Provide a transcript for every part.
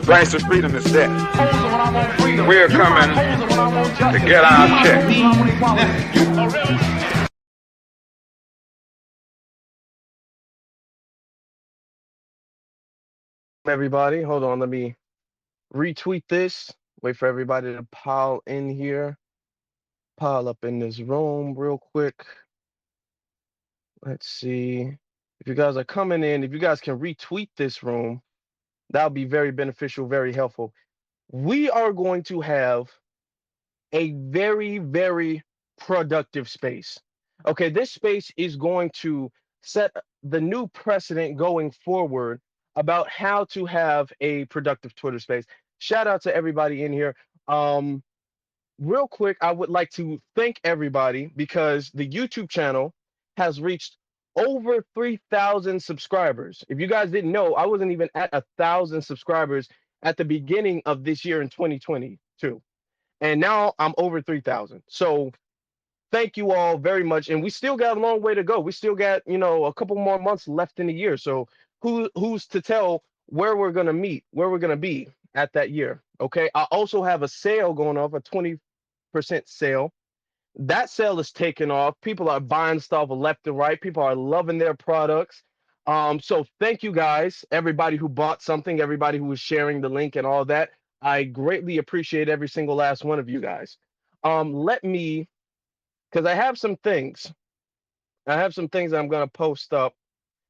price of freedom is death. We're coming to get our check. Everybody, hold on, let me retweet this. Wait for everybody to pile in here. Pile up in this room real quick. Let's see. If you guys are coming in, if you guys can retweet this room, that'll be very beneficial, very helpful. We are going to have a very, very productive space. Okay, this space is going to set the new precedent going forward about how to have a productive Twitter space. Shout out to everybody in here. Real quick, I would like to thank everybody because the YouTube channel has reached over 3,000 subscribers. If you guys didn't know, I wasn't even at 1,000 subscribers at the beginning of this year in 2022. And now I'm over 3,000. So thank you all very much. And we still got a long way to go. We still got, a couple more months left in the year. So who's to tell where we're going to meet, where we're going to be at that year. Okay. I also have a sale going off, a 20% sale. That sale is taking off. People are buying stuff left and right. People are loving their products. So thank you guys, everybody who bought something, everybody who was sharing the link and all that. I greatly appreciate every single last one of you guys. Let me, because I have some things. I have some things I'm going to post up,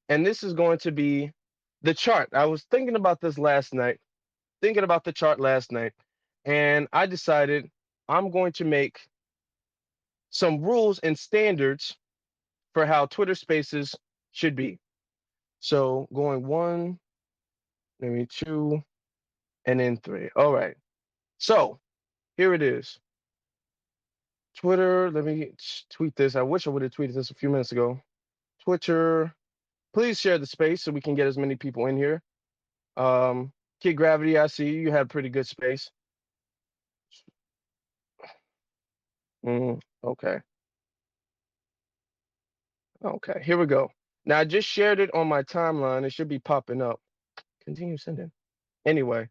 and this is going to be the chart. I was thinking about this last night, thinking about the chart last night, and I decided I'm going to make some rules and standards for how Twitter Spaces should be. So going 1, maybe 2, and then 3. All right. So here it is. Twitter, let me tweet this. I wish I would have tweeted this a few minutes ago. Twitter, please share the space so we can get as many people in here. Kid Gravity, I see you had pretty good space. Okay. Okay, here we go. Now I just shared it on my timeline. It should be popping up. Continue sending. Anyway,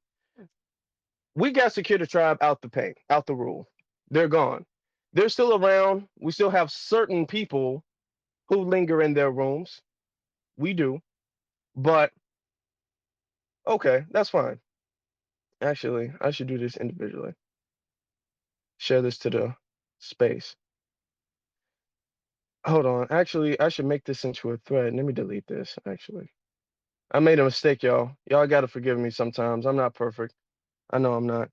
we got Secure the Tribe out the paint, out the rule. They're gone. They're still around. We still have certain people who linger in their rooms. We do. But okay, that's fine. Actually, I should do this individually. Share this to the space. Hold on. Actually, I should make this into a thread. Let me delete this, actually. I made a mistake, y'all. Y'all got to forgive me sometimes. I'm not perfect. I know I'm not.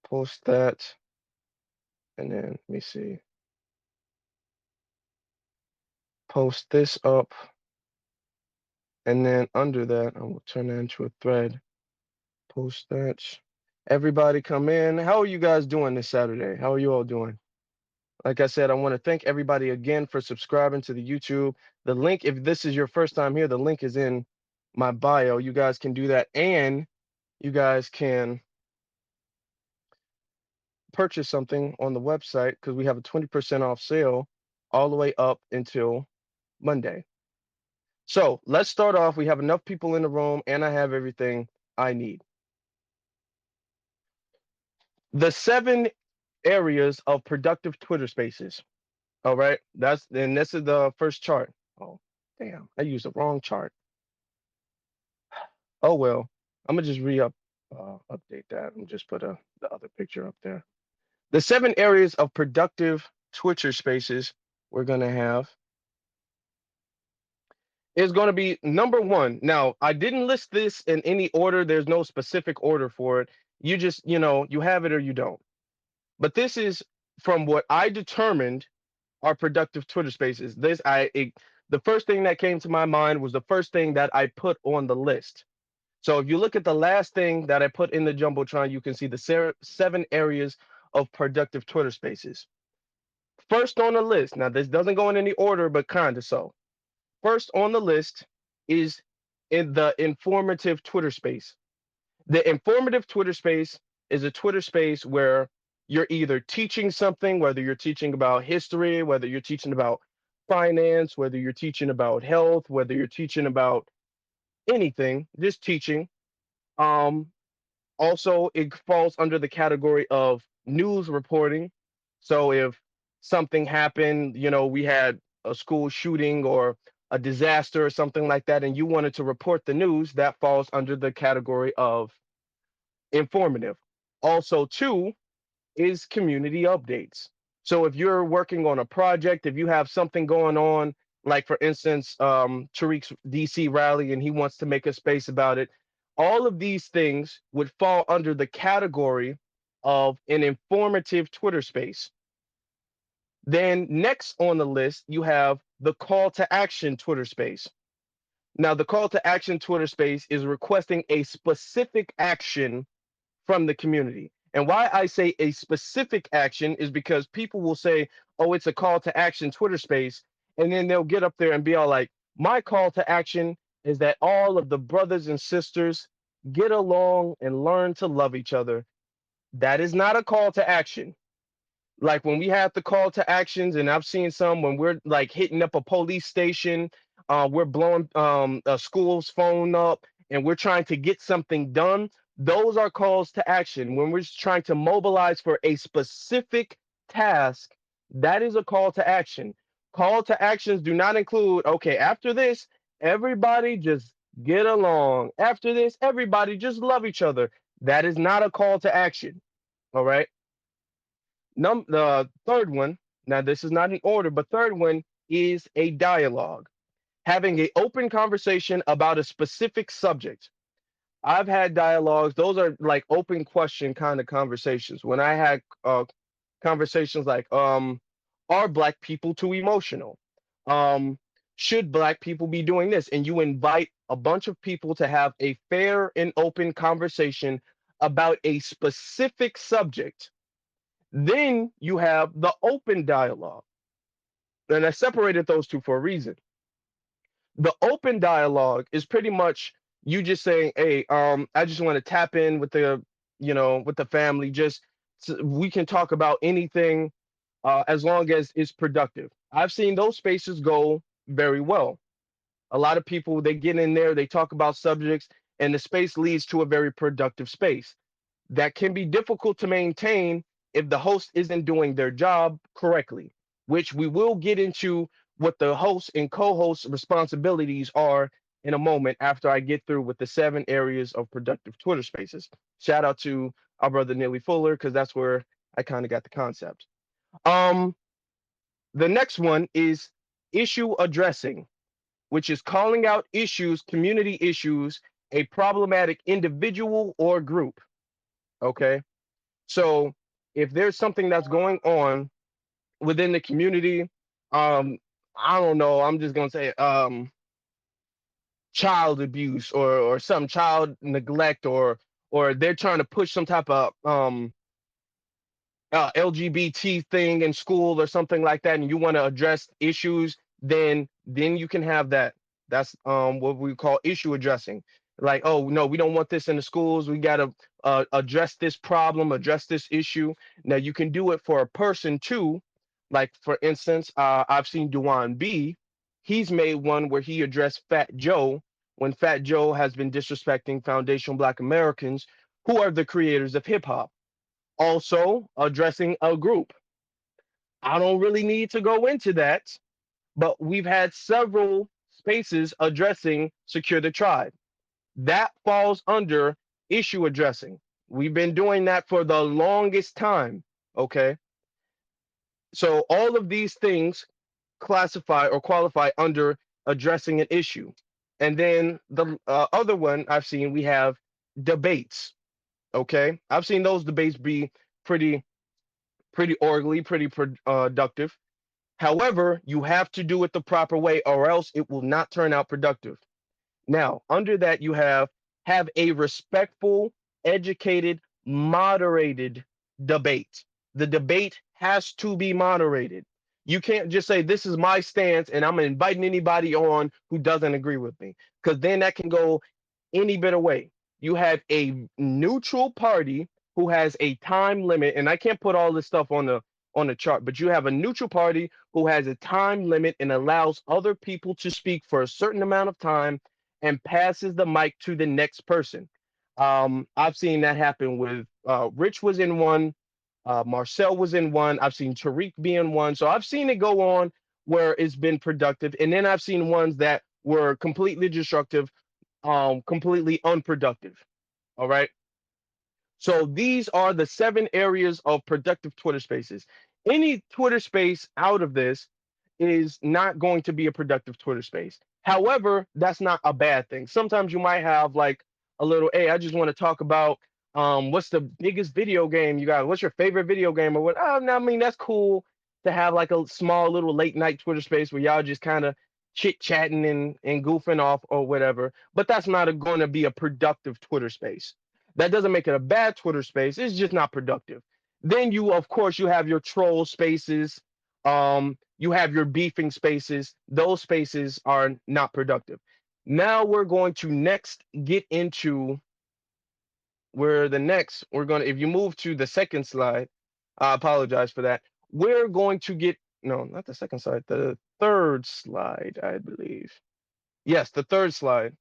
Post that. And then, let me see. Post this up. And then under that, I will turn that into a thread. Post that. Everybody come in. How are you guys doing this Saturday? How are you all doing? Like I said, I want to thank everybody again for subscribing to the YouTube. The link, if this is your first time here, the link is in my bio. You guys can do that. And you guys can purchase something on the website because we have a 20% off sale all the way up until Monday. So let's start off. We have enough people in the room and I have everything I need. The 7 areas of productive Twitter spaces. All right. This is the first chart. Oh, damn. I used the wrong chart. Oh, well, I'm going to just update that and just put the other picture up there. The 7 areas of productive Twitter spaces we're going to have is going to be number 1. Now, I didn't list this in any order. There's no specific order for it. You just, you have it or you don't. But this is from what I determined are productive Twitter spaces. The first thing that came to my mind was the first thing that I put on the list. So if you look at the last thing that I put in the Jumbotron, you can see the 7 areas of productive Twitter spaces. First on the list, now this doesn't go in any order, but kind of so. First on the list is in the informative Twitter space. The informative Twitter space is a Twitter space where you're either teaching something, whether you're teaching about history, whether you're teaching about finance, whether you're teaching about health, whether you're teaching about anything, just teaching. Also, it falls under the category of news reporting. So if something happened, we had a school shooting or a disaster or something like that, and you wanted to report the news, that falls under the category of informative. Also, two is community updates. So if you're working on a project, if you have something going on, like for instance, Tariq's DC rally, and he wants to make a space about it, all of these things would fall under the category of an informative Twitter space. Then next on the list, you have the call to action Twitter space. Now, the call to action Twitter space is requesting a specific action from the community. And why I say a specific action is because people will say, oh, it's a call to action Twitter space. And then they'll get up there and be all like, my call to action is that all of the brothers and sisters get along and learn to love each other. That is not a call to action. Like when we have the call to actions, and I've seen some when we're like hitting up a police station, we're blowing a school's phone up, and we're trying to get something done. Those are calls to action. When we're just trying to mobilize for a specific task, that is a call to action. Call to actions do not include, okay, after this, everybody just get along. After this, everybody just love each other. That is not a call to action. All right. The third one, now this is not in order, but third one is a dialogue, having an open conversation about a specific subject. I've had dialogues; those are like open question kind of conversations. When I had conversations like, are Black people too emotional? Um, should Black people be doing this? And you invite a bunch of people to have a fair and open conversation about a specific subject. Then you have the open dialogue. And I separated those two for a reason. The open dialogue is pretty much you just saying, hey, I just want to tap in with the family. Just so we can talk about anything as long as it's productive. I've seen those spaces go very well. A lot of people, they get in there, they talk about subjects, and the space leads to a very productive space that can be difficult to maintain if the host isn't doing their job correctly, which we will get into what the host and co-host responsibilities are in a moment after I get through with the 7 areas of productive Twitter spaces. Shout out to our brother Neely Fuller, because that's where I kind of got the concept. Um, the next one is issue addressing, which is calling out issues, community issues, a problematic individual or group. Okay. So if there's something that's going on within the community, um, I don't know, I'm just gonna say child abuse or some child neglect or they're trying to push some type of LGBT thing in school or something like that, and you want to address issues, then you can have that. That's what we call issue addressing. Like, oh no, we don't want this in the schools. We got to address this problem, address this issue. Now you can do it for a person too. Like for instance, I've seen Duane B. He's made one where he addressed Fat Joe when Fat Joe has been disrespecting foundational Black Americans who are the creators of hip hop. Also addressing a group. I don't really need to go into that, but we've had several spaces addressing Secure the Tribe. That falls under issue addressing. We've been doing that for the longest time. Okay. So all of these things classify or qualify under addressing an issue. And then the other one I've seen, we have debates. Okay. I've seen those debates be pretty orderly, pretty productive. However, you have to do it the proper way, or else it will not turn out productive. Now, under that, you have a respectful, educated, moderated debate. The debate has to be moderated. You can't just say this is my stance and I'm inviting anybody on who doesn't agree with me, because then that can go any bit of way. You have a neutral party who has a time limit, and I can't put all this stuff on the chart, but you have a neutral party who has a time limit and allows other people to speak for a certain amount of time and passes the mic to the next person. I've seen that happen with Rich was in one, Marcel was in one. I've seen Tariq be in one. So I've seen it go on where it's been productive, and then I've seen ones that were completely destructive, completely unproductive. All right. So these are the 7 areas of productive Twitter spaces. Any Twitter space out of this is not going to be a productive Twitter space. However, that's not a bad thing. Sometimes you might have like a little, hey, I just want to talk about what's the biggest video game you got? What's your favorite video game or what? Oh, no, I mean, that's cool to have like a small little late night Twitter space where y'all just kind of chit chatting and goofing off or whatever. But that's not going to be a productive Twitter space. That doesn't make it a bad Twitter space. It's just not productive. Then you, of course, you have your troll spaces. You have your beefing spaces. Those spaces are not productive. Now we're going to next get into where the next we're going to, if you move to the second slide, I apologize for that. We're going to get, no, not the second slide, the third slide, I believe. Yes, the third slide.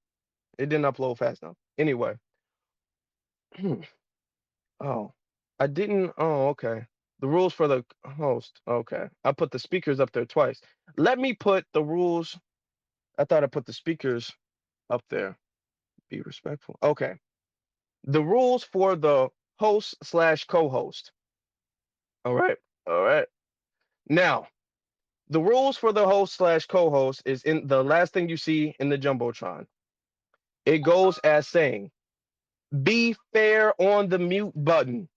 It didn't upload fast enough. Anyway. Oh, I didn't. Oh, okay. The rules for the host. Okay. I put the speakers up there twice. Let me put the rules. I thought I put the speakers up there. Be respectful. Okay. The rules for the host slash co-host. All right. All right. Now, the rules for the host slash co-host is in the last thing you see in the Jumbotron. It goes as saying, be fair on the mute button.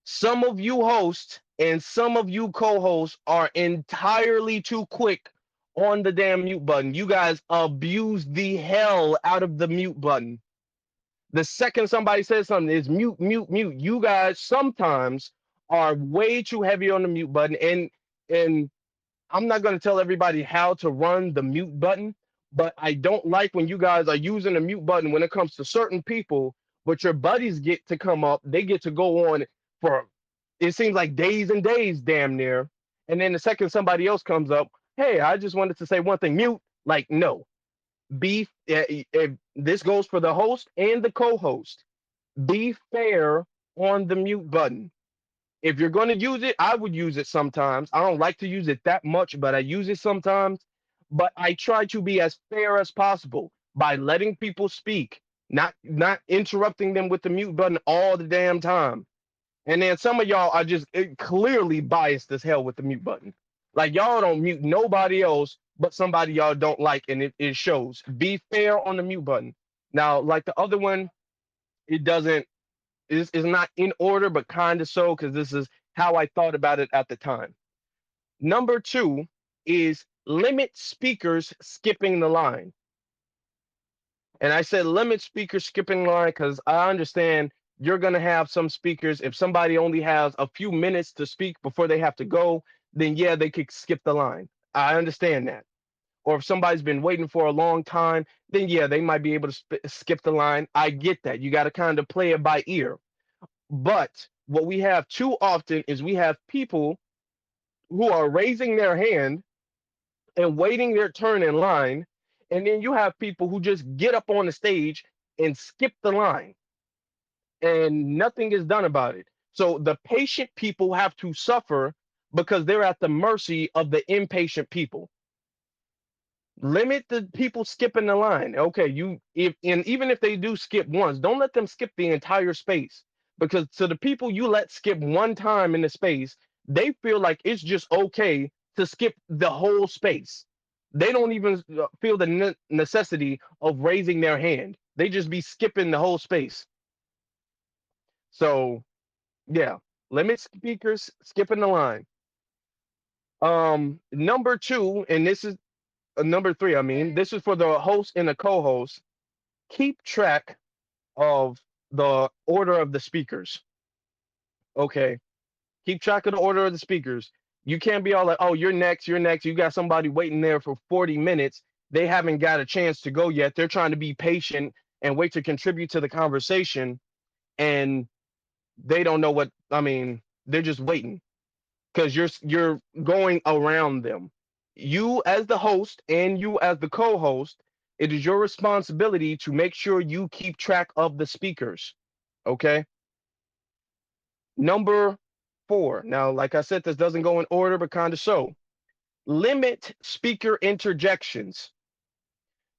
Some of you hosts and some of you co-hosts are entirely too quick on the damn mute button. You guys abuse the hell out of the mute button. The second somebody says something is mute, mute, mute. You guys sometimes are way too heavy on the mute button, and I'm not going to tell everybody how to run the mute button, but I don't like when you guys are using the mute button when it comes to certain people, but your buddies get to come up, they get to go on for it seems like days and days, damn near. And then the second somebody else comes up, hey, I just wanted to say one thing, mute. Like, no, be if this goes for the host and the co-host. Be fair on the mute button. If you're going to use it, I would use it sometimes. I don't like to use it that much, but I use it sometimes. But I try to be as fair as possible by letting people speak, not interrupting them with the mute button all the damn time. And then some of y'all are just clearly biased as hell with the mute button. Like y'all don't mute nobody else but somebody y'all don't like, and it shows. Be fair on the mute button. Now, like the other one, it doesn't is not in order, but kind of so, because this is how I thought about it at the time. Number 2 is limit speakers skipping the line. And I said limit speakers skipping the line because I understand you're going to have some speakers. If somebody only has a few minutes to speak before they have to go, then yeah, they could skip the line. I understand that. Or if somebody's been waiting for a long time, then yeah, they might be able to skip the line. I get that. You got to kind of play it by ear. But what we have too often is we have people who are raising their hand and waiting their turn in line. And then you have people who just get up on the stage and skip the line and nothing is done about it. So the patient people have to suffer because they're at the mercy of the impatient people. Limit the people skipping the line. Okay, you if and even if they do skip once, don't let them skip the entire space. Because to the people you let skip one time in the space, they feel like it's just okay to skip the whole space. They don't even feel the necessity of raising their hand. They just be skipping the whole space. So yeah, limit speakers skipping the line. Number 2, and this is number 3. I mean, this is for the host and the co-host. Keep track of the order of the speakers. Okay, keep track of the order of the speakers. You can't be all like, oh, you're next, you're next. You got somebody waiting there for 40 minutes. They haven't got a chance to go yet. They're trying to be patient and wait to contribute to the conversation. And they don't know what, I mean, they're just waiting because you're going around them. You as the host and you as the co-host It is your responsibility to make sure you keep track of the speakers. Okay. Number 4. Now, like I said, this doesn't go in order, but kind of so. Limit speaker interjections.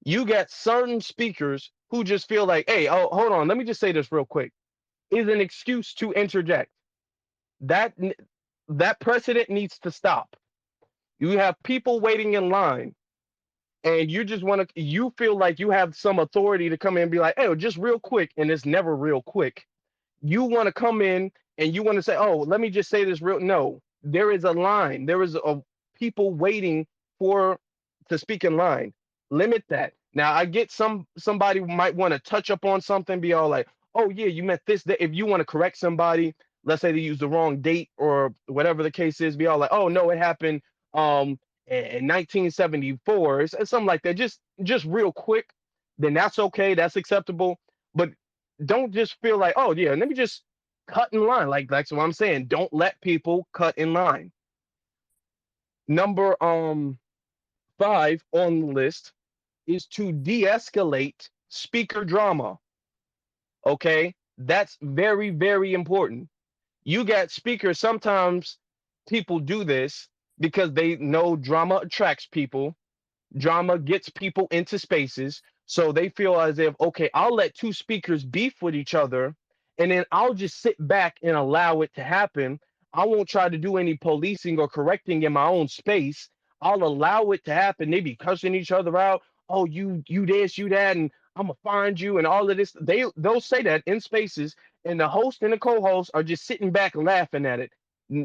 You get certain speakers who just feel like, hey, oh, hold on, let me just say this real quick. Is an excuse to interject. That that precedent needs to stop. You have people waiting in line, and you just want to. You feel like you have some authority to come in and be like, "Hey, just real quick," and it's never real quick. You want to come in and you want to say, "Oh, let me just say this real." No, there is a line. There is a people waiting for to speak in line. Limit that. Now, I get somebody might want to touch up on something, be all like, "Oh yeah, you meant this." If you want to correct somebody, let's say they use the wrong date or whatever the case is, be all like, "Oh no, it happened in 1974," it's something like that. Just real quick, then that's okay. That's acceptable. But don't just feel like, oh yeah, let me just cut in line. Like that's what I'm saying. Don't let people cut in line. Number 5 on the list is to de-escalate speaker drama. Okay, that's very, very important. You got speakers. Sometimes people do this because they know drama attracts people. Drama gets people into spaces. So they feel as if, okay, I'll let two speakers beef with each other and then I'll just sit back and allow it to happen. I won't try to do any policing or correcting in my own space. I'll allow it to happen. They be cussing each other out. Oh, you this, you that, and I'm gonna find you and all of this. They'll say that in spaces, and the host and the co-host are just sitting back laughing at it.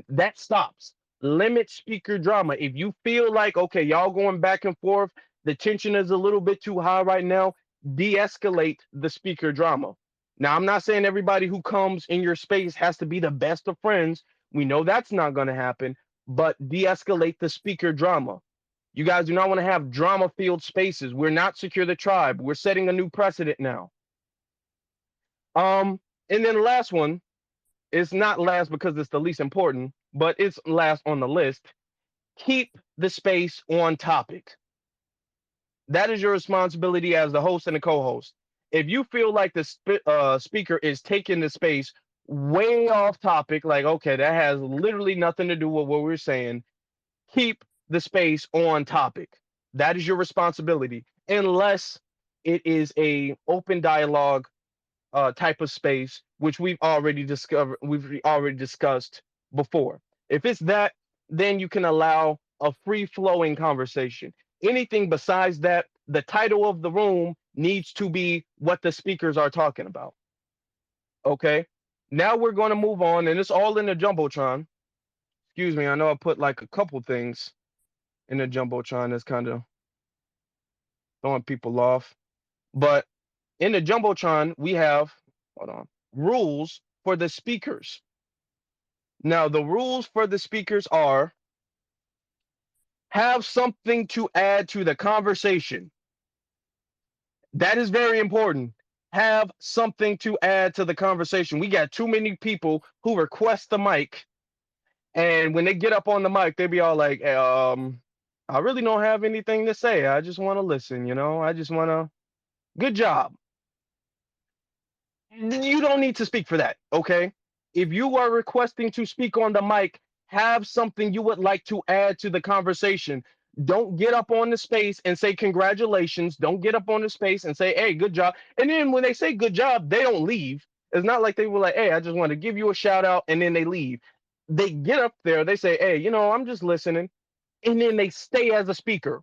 That stops. Limit speaker drama. If you feel like, okay, y'all going back and forth, the tension is a little bit too high right now, de-escalate the speaker drama. Now, I'm not saying everybody who comes in your space has to be the best of friends. We know that's not going to happen, but de-escalate the speaker drama. You guys do not want to have drama-filled spaces. We're not Secure the Tribe. We're setting a new precedent now. And then the last one, it's not last because it's the least important, but it's last on the list. Keep the space on topic. That is your responsibility as the host and the co-host. If you feel like the speaker is taking the space way off topic, like, okay, that has literally nothing to do with what we're saying, keep the space on topic. That is your responsibility, unless it is a open dialogue type of space, which we've already discussed before. If it's that, then you can allow a free flowing conversation. Anything besides that, the title of the room needs to be what the speakers are talking about. Okay. Now we're going to move on, and it's all in the jumbotron. Excuse me, I know I put like a couple things in the jumbotron that's kind of throwing people off, but in the jumbotron we have, hold on, rules for the speakers. Now the rules for the speakers are: have something to add to the conversation. That is very important. Have something to add to the conversation. We got too many people who request the mic, and when they get up on the mic, they be all like, I really don't have anything to say. I just want to listen, I just want to, good job. You don't need to speak for that, okay? If you are requesting to speak on the mic, have something you would like to add to the conversation. Don't get up on the space and say congratulations. Don't get up on the space and say, hey, good job. And then when they say good job, they don't leave. It's not like they were like, hey, I just want to give you a shout out, and then they leave. They get up there, they say, hey, I'm just listening. And then they stay as a speaker.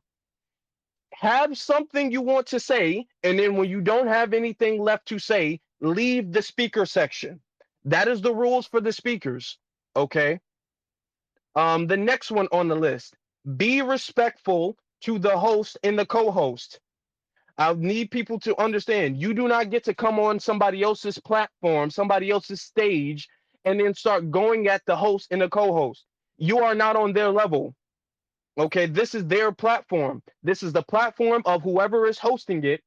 Have something you want to say, and then when you don't have anything left to say, leave the speaker section. That is the rules for the speakers. Okay. The next one on the list: be respectful to the host and the co-host. I need people to understand, you do not get to come on somebody else's platform, somebody else's stage, and then start going at the host and the co-host. You are not on their level. Okay, this is their platform. This is the platform of whoever is hosting it,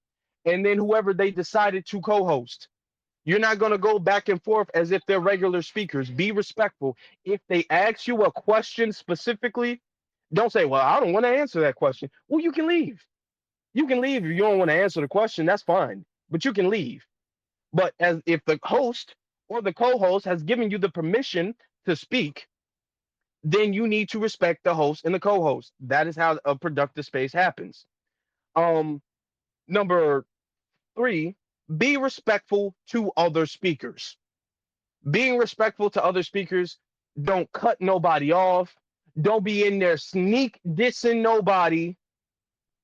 and then whoever they decided to co-host. You're not going to go back and forth as if they're regular speakers. Be respectful. If they ask you a question specifically, don't say, well, I don't want to answer that question. Well, you can leave. You can leave if you don't want to answer the question. That's fine, but you can leave. But as if the host or the co-host has given you the permission to speak, then you need to respect the host and the co-host. That is how a productive space happens. Um, Number three, be respectful to other speakers. Being respectful to other speakers, don't cut nobody off. Don't be in there sneak dissing nobody,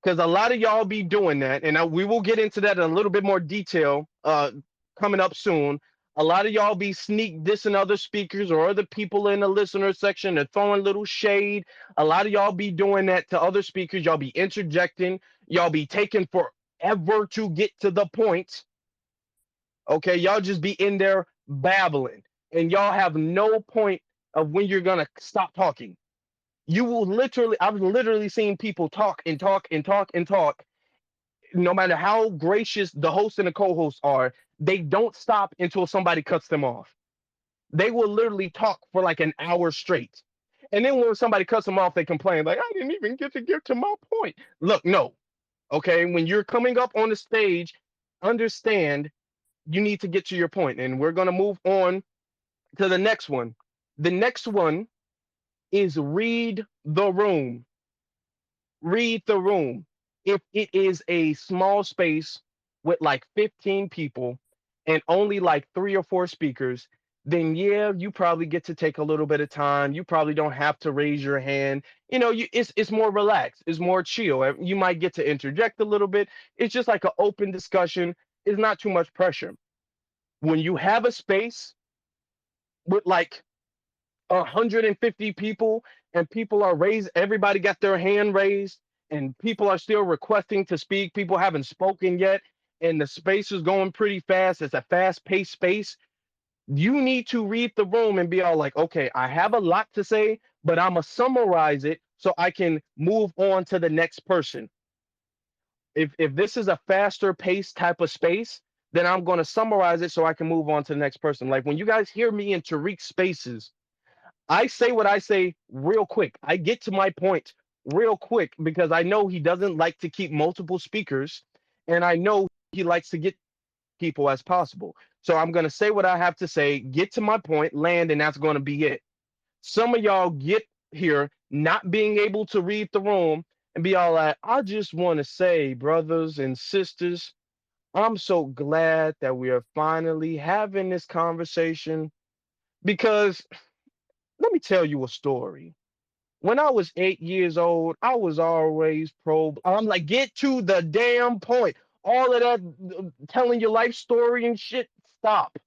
because a lot of y'all be doing that, and we will get into that in a little bit more detail coming up soon. A lot of y'all be sneak dissing other speakers or other people in the listener section. They're throwing little shade. A lot of y'all be doing that to other speakers. Y'all be interjecting. Y'all be taking forever to get to the point. Okay, y'all just be in there babbling, and y'all have no point of when you're gonna stop talking. You will literally, I've literally seen people talk and talk and talk and talk. No matter how gracious the host and the co-host are, they don't stop until somebody cuts them off. They will literally talk for like an hour straight. And then when somebody cuts them off, they complain, like, I didn't even get to my point. Look, no. Okay, when you're coming up on the stage, understand you need to get to your point. And we're gonna move on to the next one. The next one is read the room. Read the room. If it is a small space with like 15 people and only like three or four speakers, then yeah, you probably get to take a little bit of time. You probably don't have to raise your hand. It's more relaxed. It's more chill. You might get to interject a little bit. It's just like an open discussion. It's not too much pressure. When you have a space with like 150 people and people are raised, everybody got their hand raised, and people are still requesting to speak, people haven't spoken yet, and the space is going pretty fast, it's a fast-paced space. You need to read the room and be all like, okay, I have a lot to say, but I'm gonna summarize it so I can move on to the next person. If this is a faster paced type of space, then I'm going to summarize it so I can move on to the next person. Like when you guys hear me in Tariq's spaces, I say what I say real quick. I get to my point real quick because I know he doesn't like to keep multiple speakers, and I know he likes to get people as possible. So I'm going to say what I have to say, get to my point, land, and that's going to be it. Some of y'all get here not being able to read the room and be all like, I just want to say, brothers and sisters, I'm so glad that we are finally having this conversation because let me tell you a story. When I was 8 years old, I was always pro. I'm like, get to the damn point. All of that telling your life story and shit, stop.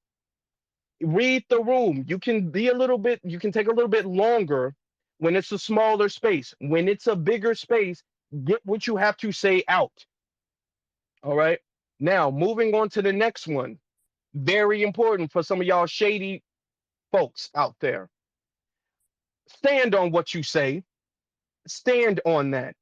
Read the room. You can take a little bit longer when it's a smaller space. When it's a bigger space, get what you have to say out. All right. Now, moving on to the next one. Very important for some of y'all shady folks out there. Stand on what you say, stand on that.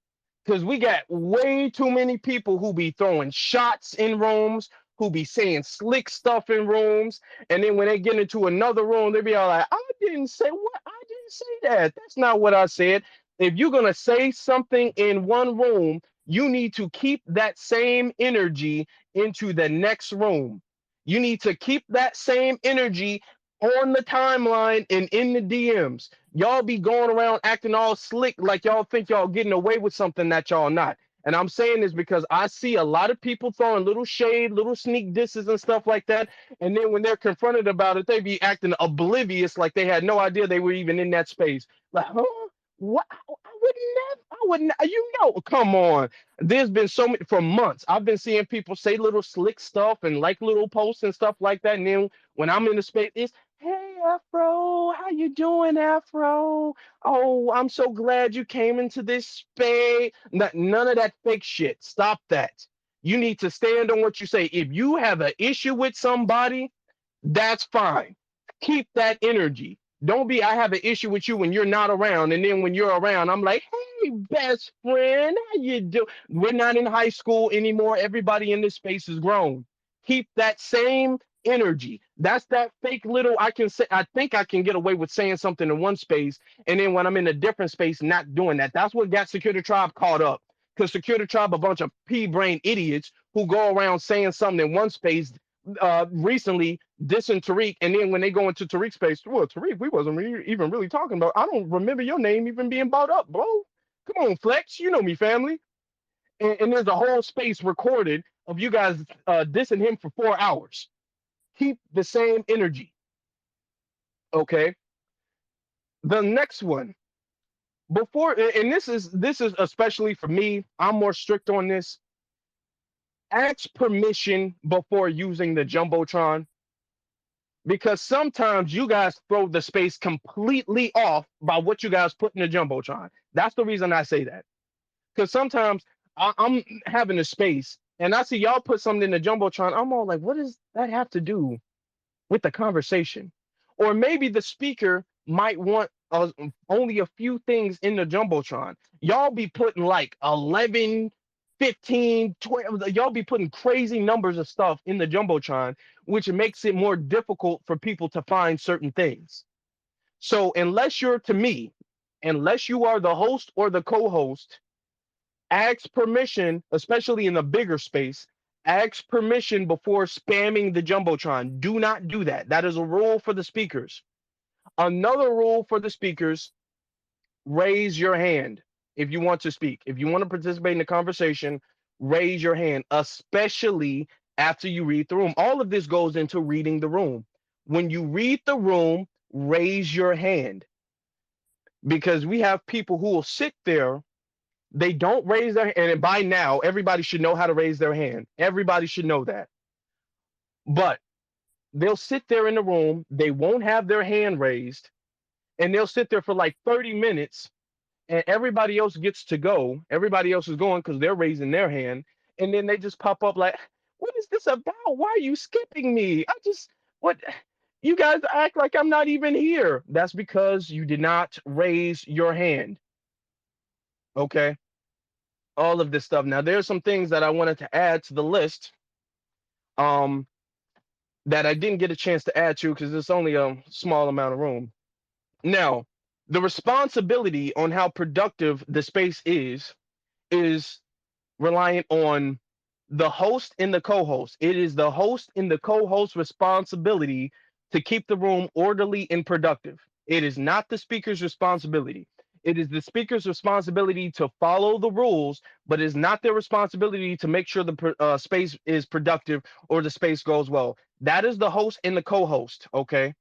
Because we got way too many people who be throwing shots in rooms, who be saying slick stuff in rooms, and then when they get into another room, they be all like, I didn't say what, I didn't say that. That's not what I said. If you're gonna say something in one room, you need to keep that same energy into the next room. You need to keep that same energy on the timeline and in the DMs. Y'all be going around acting all slick like y'all think y'all getting away with something that y'all not. And I'm saying this because I see a lot of people throwing little shade, little sneak disses and stuff like that. And then when they're confronted about it, they be acting oblivious like they had no idea they were even in that space. Like, huh? What? I wouldn't, come on. There's been so many for months. I've been seeing people say little slick stuff and like little posts and stuff like that. And then when I'm in the space, it's, hey, Afro, how you doing, Afro? Oh, I'm so glad you came into this space. None of that fake shit. Stop that. You need to stand on what you say. If you have an issue with somebody, that's fine. Keep that energy. Don't be, I have an issue with you when you're not around. And then when you're around, I'm like, hey, best friend, how you do? We're not in high school anymore. Everybody in this space is grown. Keep that same energy. That's that fake little, I can say, I think I can get away with saying something in one space. And then when I'm in a different space, not doing that. That's what got Security Tribe caught up. Because Secure the Tribe, a bunch of pea-brain idiots who go around saying something in one space, recently dissing Tariq, and then when they go into Tariq's space, well, Tariq, we wasn't even really talking about. I don't remember your name even being brought up, bro. Come on, Flex, you know me, family. And there's a whole space recorded of you guys dissing him for 4 hours. Keep the same energy, okay? The next one, before, and this is especially for me. I'm more strict on this. Ask permission before using the jumbotron, because sometimes you guys throw the space completely off by what you guys put in the jumbotron. That's the reason I say that. Because sometimes I'm having a space and I see y'all put something in the jumbotron. I'm all like, what does that have to do with the conversation? Or maybe the speaker might want only a few things in the jumbotron. Y'all be putting like 11, 15, 12. Y'all be putting crazy numbers of stuff in the jumbotron, which makes it more difficult for people to find certain things. So unless you're, to me, unless you are the host or the co-host, ask permission, especially in the bigger space. Ask permission before spamming the jumbotron. Do not do that. That is a rule for the speakers. Another rule for the speakers: raise your hand if you want to speak. If you want to participate in the conversation, raise your hand, especially after you read the room. All of this goes into reading the room. When you read the room, raise your hand, because we have people who will sit there. They don't raise their hand, and by now, everybody should know how to raise their hand. Everybody should know that. But they'll sit there in the room, they won't have their hand raised, and they'll sit there for like 30 minutes, and everybody else gets to go. Everybody else is going because they're raising their hand, and then they just pop up like, what is this about? Why are you skipping me? What? You guys act like I'm not even here. That's because you did not raise your hand. Okay? All of this stuff. Now, there's some things that I wanted to add to the list, um, that I didn't get a chance to add to because it's only a small amount of room. Now, the responsibility on how productive the space is reliant on the host and the co-host. It is the host and the co-host responsibility to keep the room orderly and productive. It is not the speaker's responsibility. It is the speaker's responsibility to follow the rules, but it's not their responsibility to make sure the space is productive or the space goes well. That is the host and the co-host, okay?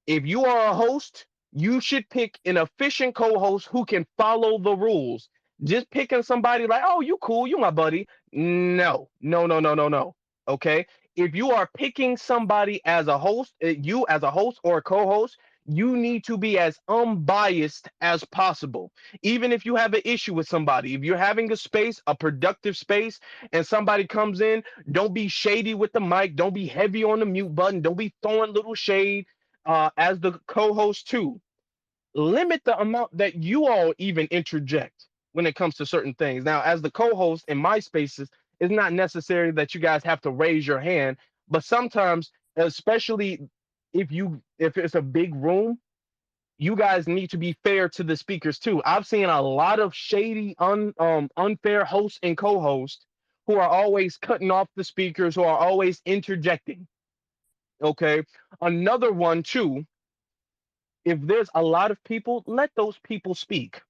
If you are a host, you should pick an efficient co-host who can follow the rules. Just picking somebody like, oh, you cool, you my buddy. No, no, no, no, no, no. Okay. If you are picking somebody as a host, you as a host or a co-host, you need to be as unbiased as possible. Even if you have an issue with somebody, if you're having a space, a productive space, and somebody comes in, don't be shady with the mic. Don't be heavy on the mute button. Don't be throwing little shade, as the co-host too. Limit the amount that you all even interject when it comes to certain things. Now, as the co-host in my spaces, it's not necessary that you guys have to raise your hand, but sometimes, especially if it's a big room, you guys need to be fair to the speakers too. I've seen a lot of shady, unfair hosts and co-hosts who are always cutting off the speakers, who are always interjecting. Okay, another one too: if there's a lot of people, let those people speak.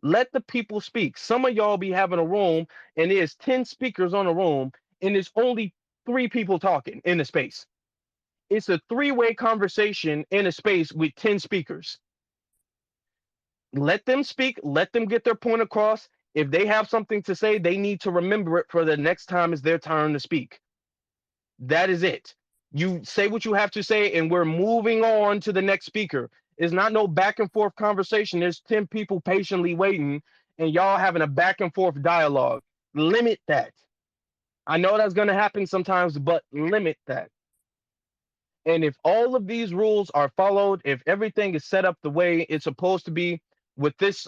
Let the people speak. Some of y'all be having a room and there's 10 speakers on a room and there's only 3 people talking in the space. It's a three-way conversation in a space with 10 speakers. Let them speak, let them get their point across. If they have something to say, they need to remember it for the next time it's their turn to speak. That is it. You say what you have to say, and we're moving on to the next speaker. It's not no back and forth conversation. There's 10 people patiently waiting, and y'all having a back and forth dialogue. Limit that. I know that's going to happen sometimes, but limit that. And if all of these rules are followed, if everything is set up the way it's supposed to be with this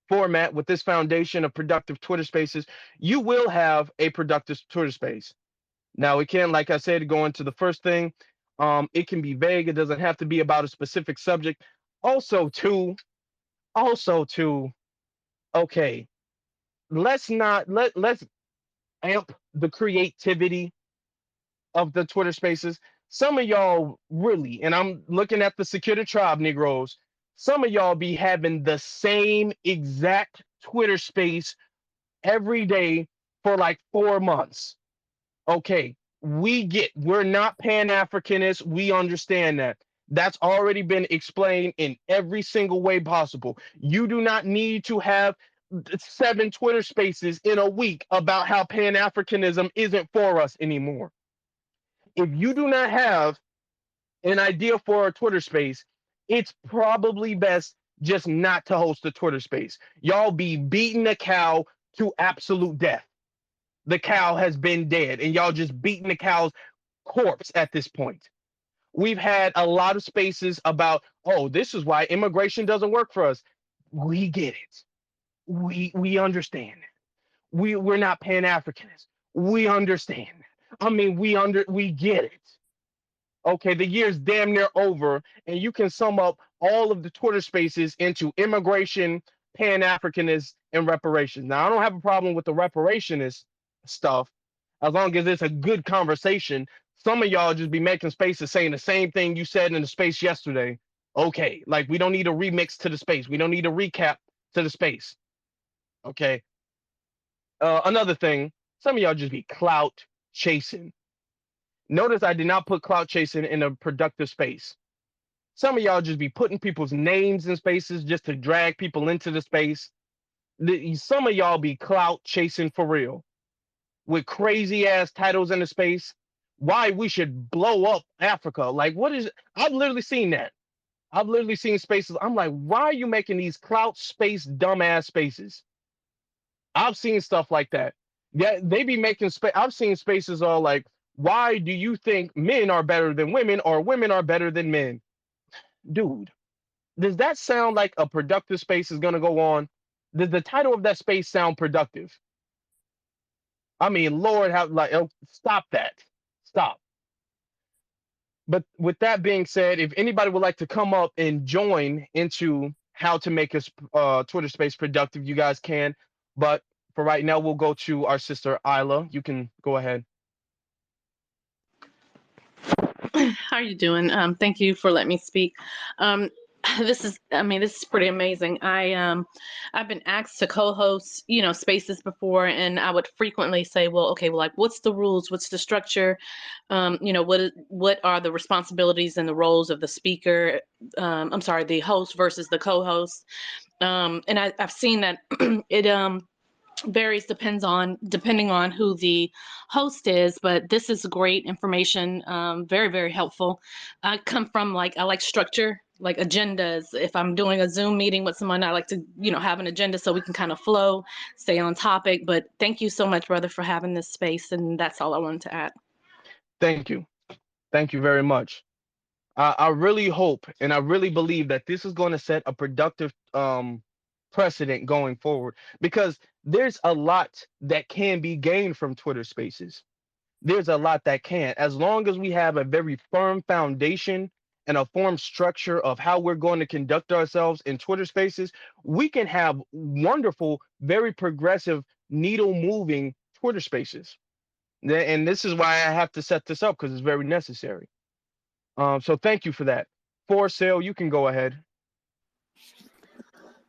format, with this foundation of productive Twitter spaces, you will have a productive Twitter space. Now, it can, like I said, go into the first thing. It can be vague. It doesn't have to be about a specific subject. Also, too, okay, let's amp the creativity of the Twitter spaces. Some of y'all really, and I'm looking at the Secure Tribe Negroes, some of y'all be having the same exact Twitter space every day for like 4 months. Okay, we're not Pan-Africanists. We understand that. That's already been explained in every single way possible. You do not need to have 7 Twitter spaces in a week about how Pan-Africanism isn't for us anymore. If you do not have an idea for a Twitter space, it's probably best just not to host a Twitter space. Y'all be beating a cow to absolute death. The cow has been dead, and y'all just beating the cow's corpse at this point. We've had a lot of spaces about, oh, this is why immigration doesn't work for us. We get it. We understand. We're not Pan Africanists. We understand. I mean, we get it. Okay, the year's damn near over, and you can sum up all of the Twitter spaces into immigration, Pan Africanist, and reparations. Now, I don't have a problem with the reparationist stuff as long as it's a good conversation. Some of y'all just be making spaces saying the same thing you said in the space yesterday. Okay, like we don't need a remix to the space, we don't need a recap to the space. Okay, another thing, some of y'all just be clout chasing. Notice I did not put clout chasing in a productive space. Some of y'all just be putting people's names in spaces just to drag people into the space. Some of y'all be clout chasing for real with crazy ass titles in the space. Why we should blow up Africa. Like, what is, I've literally seen that. I've literally seen spaces. I'm like, why are you making these clout space dumbass spaces? I've seen stuff like that. Yeah, they be making space. I've seen spaces all like, why do you think men are better than women or women are better than men? Dude, does that sound like a productive space is going to go on? Does the title of that space sound productive? I mean, Lord, have like, oh, stop that. Stop. But with that being said, if anybody would like to come up and join into how to make a Twitter space productive, you guys can. But for right now, we'll go to our sister Isla. You can go ahead. How are you doing? Thank you for letting me speak. This is pretty amazing. I've been asked to co-host, spaces before, and I would frequently say, well, okay, well, like, what's the rules? What's the structure? What are the responsibilities and the roles of the speaker? I'm sorry, the host versus the co-host. And I've seen that it varies depending on who the host is, but this is great information, very, very helpful. I like structure, like agendas. If I'm doing a Zoom meeting with someone, I like to have an agenda so we can kind of flow, stay on topic. But thank you so much, brother, for having this space, and that's all I wanted to add. Thank you very much. I really hope and I really believe that this is going to set a productive precedent going forward, because there's a lot that can be gained from Twitter spaces. There's a lot that can, as long as we have a very firm foundation and a form structure of how we're going to conduct ourselves in Twitter spaces, we can have wonderful, very progressive, needle moving Twitter spaces. And this is why I have to set this up, because it's very necessary. So thank you for that. For sale, you can go ahead.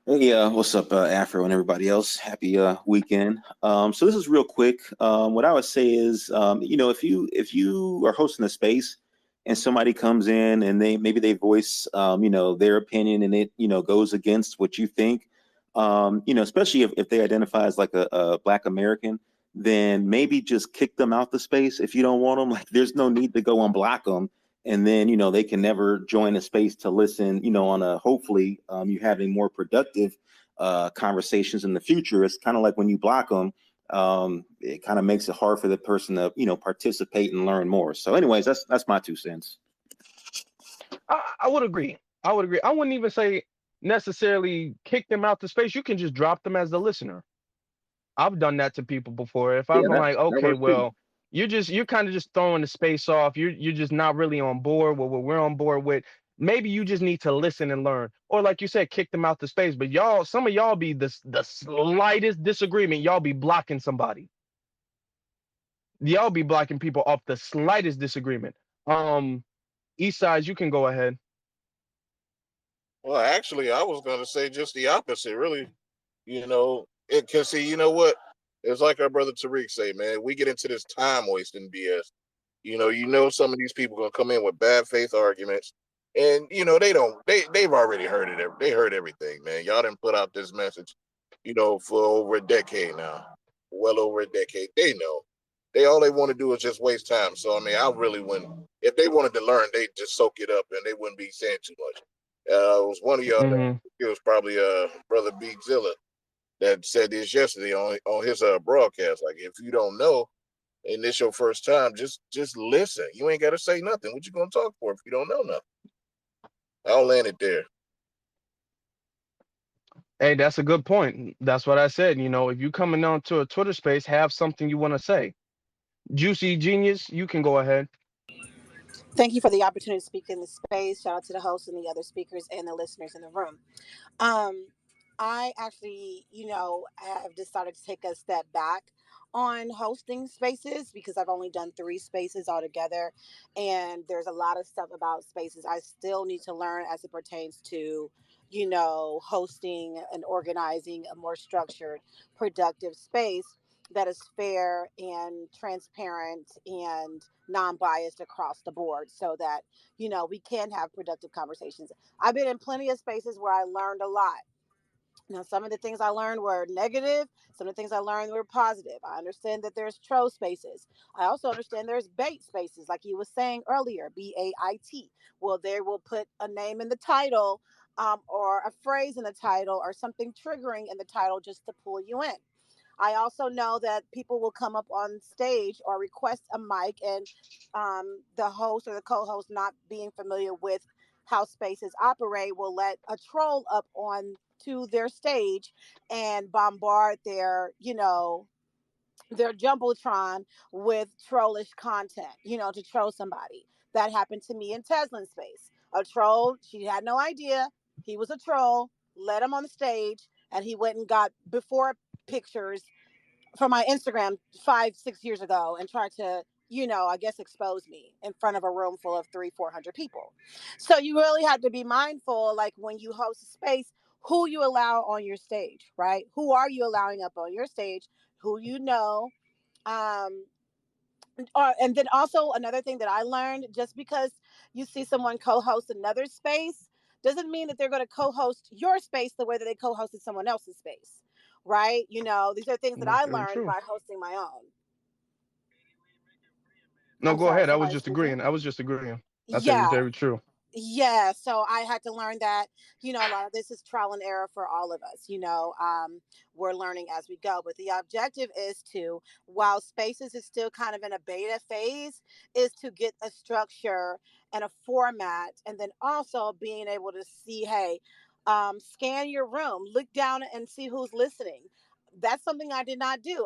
Hey, what's up, Afro and everybody else? Happy weekend. So this is real quick. What I would say is, if you are hosting a space and somebody comes in and they voice, their opinion, and it, goes against what you think, especially if they identify as like a Black American, then maybe just kick them out the space if you don't want them. Like, there's no need to go unblock them, and then they can never join a space to listen, on a, hopefully you having more productive conversations in the future. It's kind of like when you block them, it kind of makes it hard for the person to participate and learn more. So anyways, that's my 2 cents. I would agree. I wouldn't even say necessarily kick them out the space. You can just drop them as the listener. I've done that to people before. If I'm like, okay, well, you're kind of just throwing the space off. You're just not really on board with what we're on board with. Maybe you just need to listen and learn, or like you said, kick them out the space. But y'all, some of y'all be the slightest disagreement, y'all be blocking somebody. Y'all be blocking people off the slightest disagreement. East Side, you can go ahead. Well, actually, I was going to say just the opposite, really. It can see, you know what? It's like our brother Tariq say, man, we get into this time wasting BS. Some of these people gonna come in with bad faith arguments, and they've already heard it. They heard everything, man. Y'all didn't put out this message, for over a decade now, well over a decade. They know. They want to do is just waste time. So I mean, I really wouldn't. If they wanted to learn, they just soak it up, and they wouldn't be saying too much. It was one of y'all. Hmm. It was probably brother Big Zilla that said this yesterday on his broadcast. Like, if you don't know and this your first time, just listen. You ain't got to say nothing. What you gonna talk for if you don't know nothing? I'll land it there. Hey, that's a good point. That's what I said. If you coming on to a Twitter space, have something you want to say. Juicy Genius, you can go ahead. Thank you for the opportunity to speak in the space. Shout out to the host and the other speakers and the listeners in the room. Um, I actually, have decided to take a step back on hosting spaces because I've only done 3 spaces altogether. And there's a lot of stuff about spaces I still need to learn as it pertains to, hosting and organizing a more structured, productive space that is fair and transparent and non-biased across the board so that, we can have productive conversations. I've been in plenty of spaces where I learned a lot. Now, some of the things I learned were negative. Some of the things I learned were positive. I understand that there's troll spaces. I also understand there's bait spaces, like you was saying earlier, BAIT. Well, they will put a name in the title, or a phrase in the title, or something triggering in the title just to pull you in. I also know that people will come up on stage or request a mic, and the host or the co-host, not being familiar with how spaces operate, will let a troll up on to their stage and bombard their jumbotron with trollish content, to troll somebody. That happened to me in Teslin's space. A troll, she had no idea he was a troll, let him on the stage, and he went and got before pictures from my Instagram 5-6 years ago and tried to, I guess expose me in front of a room full of 300-400 people. So you really have to be mindful, like when you host a space, who you allow on your stage, right? Who are you allowing up on your stage? Who um, and then also another thing that I learned, just because you see someone co-host another space doesn't mean that they're going to co-host your space the way that they co-hosted someone else's space, right? These are things that That's I very learned true. by hosting my own. No, I'm go sorry, ahead. I was somebody just speaking. agreeing. I was just agreeing. I said it's Yeah. very true. Yeah, so I had to learn that, a lot of this is trial and error for all of us. We're learning as we go, but the objective is to, while spaces is still kind of in a beta phase, is to get a structure and a format, and then also being able to see, hey, scan your room, look down and see who's listening. That's something I did not do.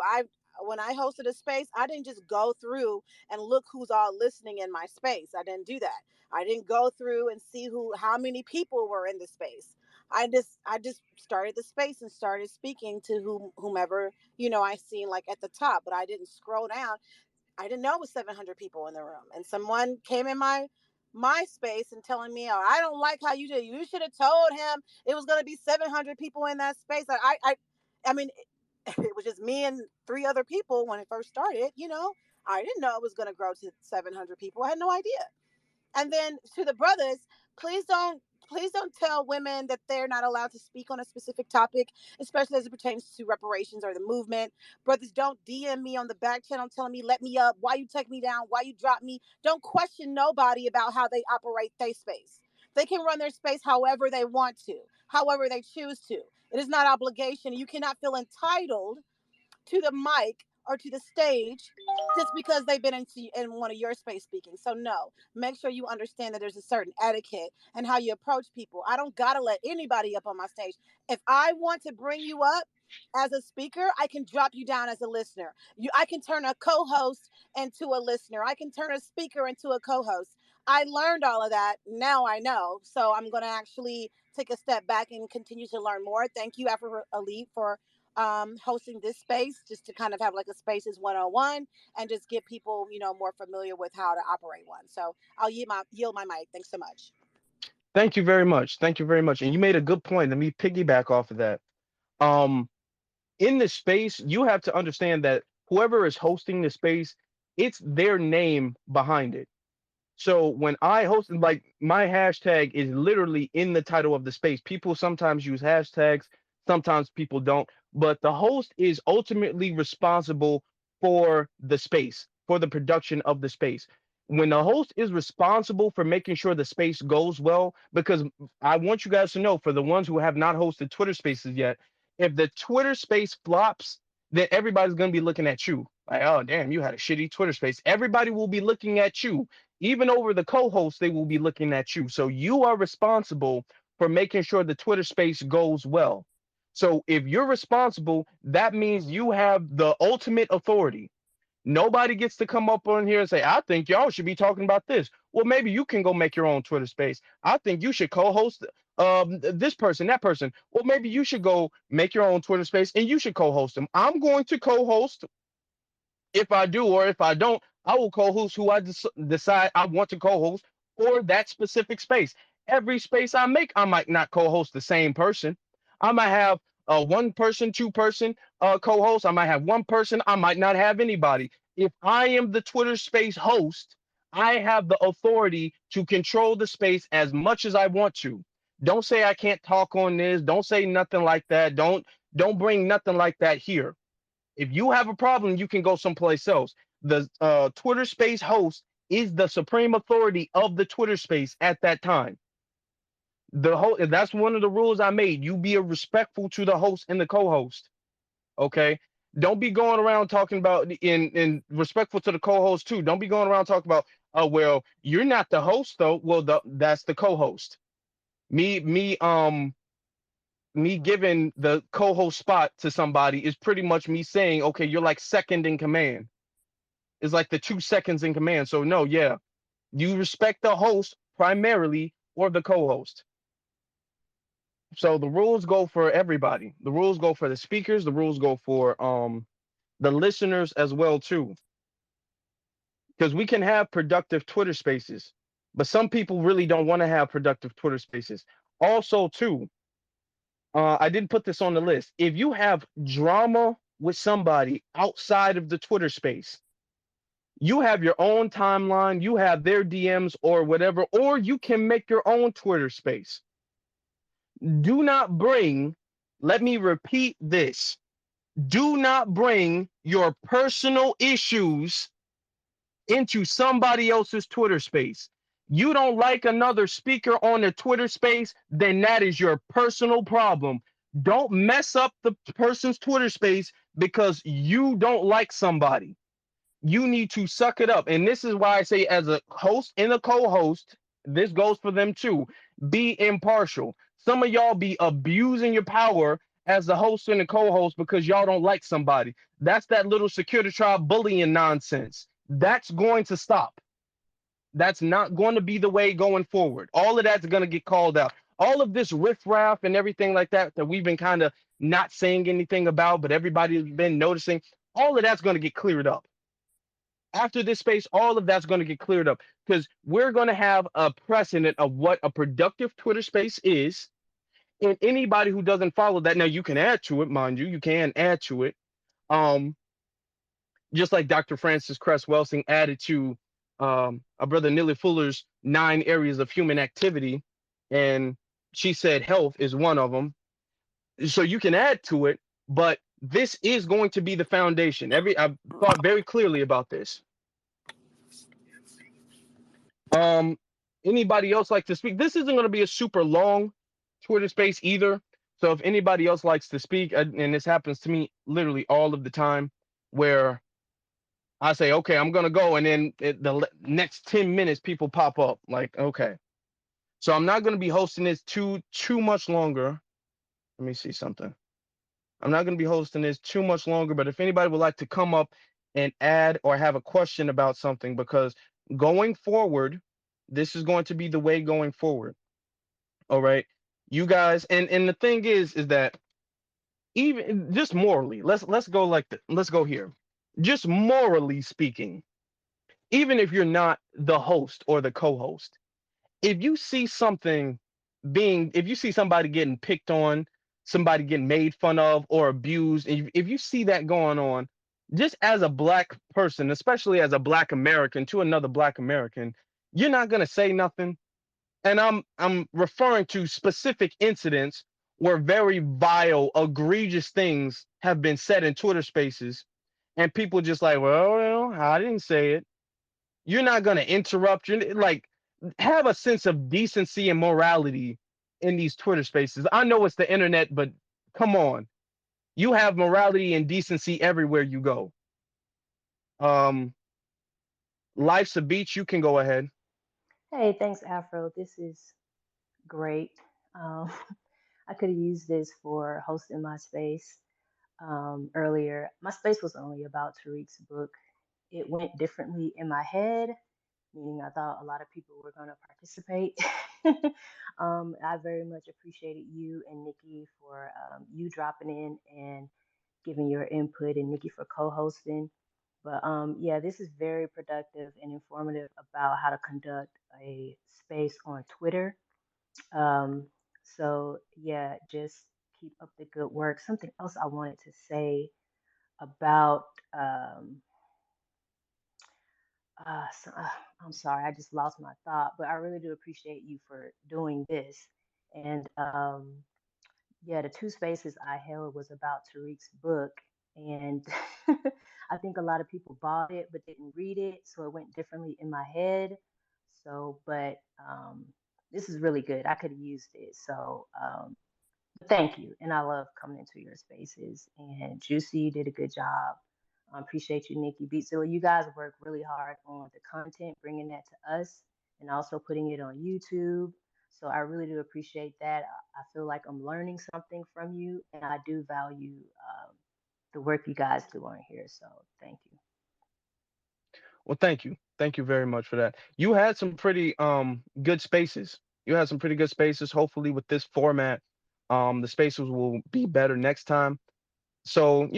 When I hosted a space, I didn't just go through and look who's all listening in my space. I didn't do that. I didn't go through and see how many people were in the space. I just started the space and started speaking to whomever, I seen like at the top, but I didn't scroll down. I didn't know it was 700 people in the room. And someone came in my space and telling me, "Oh, I don't like how you did. You should have told him it was going to be 700 people in that space." I mean, it was just me and 3 other people when it first started. I didn't know it was going to grow to 700 people. I had no idea. And then to the brothers, please don't tell women that they're not allowed to speak on a specific topic, especially as it pertains to reparations or the movement. Brothers, don't DM me on the back channel telling me, let me up, why you take me down, why you drop me. Don't question nobody about how they operate their space. They can run their space however they want to, however they choose to. It is not obligation. You cannot feel entitled to the mic or to the stage just because they've been in one of your space speaking. So no, make sure you understand that there's a certain etiquette and how you approach people. I don't gotta let anybody up on my stage. If I want to bring you up as a speaker, I can drop you down as a listener. I can turn a co-host into a listener. I can turn a speaker into a co-host. I learned all of that. Now I know. So I'm going to actually take a step back and continue to learn more. Thank you, Afro Elite, for hosting this space, just to kind of have like a Spaces 101 and just get people, more familiar with how to operate one. So I'll yield my mic. Thanks so much. Thank you very much. Thank you very much. And you made a good point. Let me piggyback off of that. Um, in this space, you have to understand that whoever is hosting the space, it's their name behind it. So when I host, like my hashtag is literally in the title of the space. People sometimes use hashtags, sometimes people don't, but the host is ultimately responsible for the space, for the production of the space. When the host is responsible for making sure the space goes well, because I want you guys to know, for the ones who have not hosted Twitter spaces yet, if the Twitter space flops, then everybody's going to be looking at you. Like, oh, damn, you had a shitty Twitter space. Everybody will be looking at you. Even over the co-host, they will be looking at you. So you are responsible for making sure the Twitter space goes well. So if you're responsible, that means you have the ultimate authority. Nobody gets to come up on here and say, I think y'all should be talking about this. Well, maybe you can go make your own Twitter space. I think you should co-host this person, that person. Well, maybe you should go make your own Twitter space and you should co-host them. I'm going to co-host. If I do or if I don't, I will co-host who I decide I want to co-host for that specific space. Every space I make, I might not co-host the same person. I might have one person, two-person co-host. I might have one person. I might not have anybody. If I am the Twitter space host, I have the authority to control the space as much as I want to. Don't say I can't talk on this. Don't say nothing like that. Don't bring nothing like that here. If you have a problem, you can go someplace else. The Twitter space host is the supreme authority of the Twitter space at that time. That's one of the rules I made. You be respectful to the host and the co-host. Okay. Don't be going around talking about in respectful to the co-host too. Don't be going around talking about, oh well, you're not the host though. Well, that's the co-host. Me giving the co-host spot to somebody is pretty much me saying, okay, you're like second in command. It's like the 2 seconds in command. So no, yeah, you respect the host primarily or the co-host. So the rules go for everybody. The rules go for the speakers. The rules go for the listeners as well too. Because we can have productive Twitter spaces, but some people really don't want to have productive Twitter spaces. Also too, I didn't put this on the list. If you have drama with somebody outside of the Twitter space, you have your own timeline, you have their DMs or whatever, or you can make your own Twitter space. Do not bring, let me repeat this, do not bring your personal issues into somebody else's Twitter space. You don't like another speaker on a Twitter space, then that is your personal problem. Don't mess up the person's Twitter space because you don't like somebody. You need to suck it up. And this is why I say, as a host and a co-host, this goes for them too. Be impartial. Some of y'all be abusing your power as the host and the co-host because y'all don't like somebody. That's that little security tribe bullying nonsense. That's going to stop. That's not going to be the way going forward. All of that's going to get called out. All of this riffraff and everything like that we've been kind of not saying anything about, but everybody's been noticing, all of that's going to get cleared up. After this space, all of that's going to get cleared up because we're going to have a precedent of what a productive Twitter space is. And anybody who doesn't follow that, now you can add to it, mind you, you can add to it. Just like Dr. Francis Cress Welsing added to our brother Neely Fuller's 9 areas of human activity, and she said health is one of them. So you can add to it, but this is going to be the foundation. I've thought very clearly about this. Anybody else like to speak? This isn't going to be a super long Twitter space either. So if anybody else likes to speak, and this happens to me literally all of the time, where I say, okay, I'm going to go. And then the next 10 minutes, people pop up like, okay. So I'm not going to be hosting this too much longer. Let me see something. I'm not going to be hosting this too much longer, but if anybody would like to come up and add or have a question about something, because going forward, This is going to be the way going forward. All right. You guys, and the thing is that even just morally, let's go like let's go here. Just morally speaking, even if you're not the host or the co-host, if you see something if you see somebody getting picked on, somebody getting made fun of or abused, if you see that going on, just as a black person, especially as a black American to another black American, you're not gonna say nothing. And I'm referring to specific incidents where very vile, egregious things have been said in Twitter spaces, and people just like, well, I didn't say it. You're not gonna interrupt. You like have a sense of decency and morality in these Twitter spaces. I know it's the internet, but come on, you have morality and decency everywhere you go. Um, life's a beach. You can go ahead. Hey, thanks, Afro. This is great. Um, I could have used this for hosting my space earlier. My space was only about Tariq's book. It went differently in my head, meaning I thought a lot of people were going to participate. I very much appreciated you and Nikki for you dropping in and giving your input, and Nikki for co-hosting. But yeah, this is very productive and informative about how to conduct a space on Twitter. Um, so yeah, just keep up the good work. Something else I wanted to say about um, I'm sorry, I just lost my thought, but I really do appreciate you for doing this. And yeah, the two spaces I held was about Tariq's book, and I think a lot of people bought it but didn't read it, so it went differently in my head. So, but this is really good. I could have used it. So, thank you, and I love coming into your spaces. And Juicy, you did a good job. I appreciate you, Nikki. Beatzilla, you guys work really hard on the content, bringing that to us, and also putting it on YouTube. So I really do appreciate that. I feel like I'm learning something from you, and I do value the work you guys do on here. So thank you. Well, thank you very much for that. You had some pretty good spaces. You had some pretty good spaces. Hopefully, with this format, the spaces will be better next time. So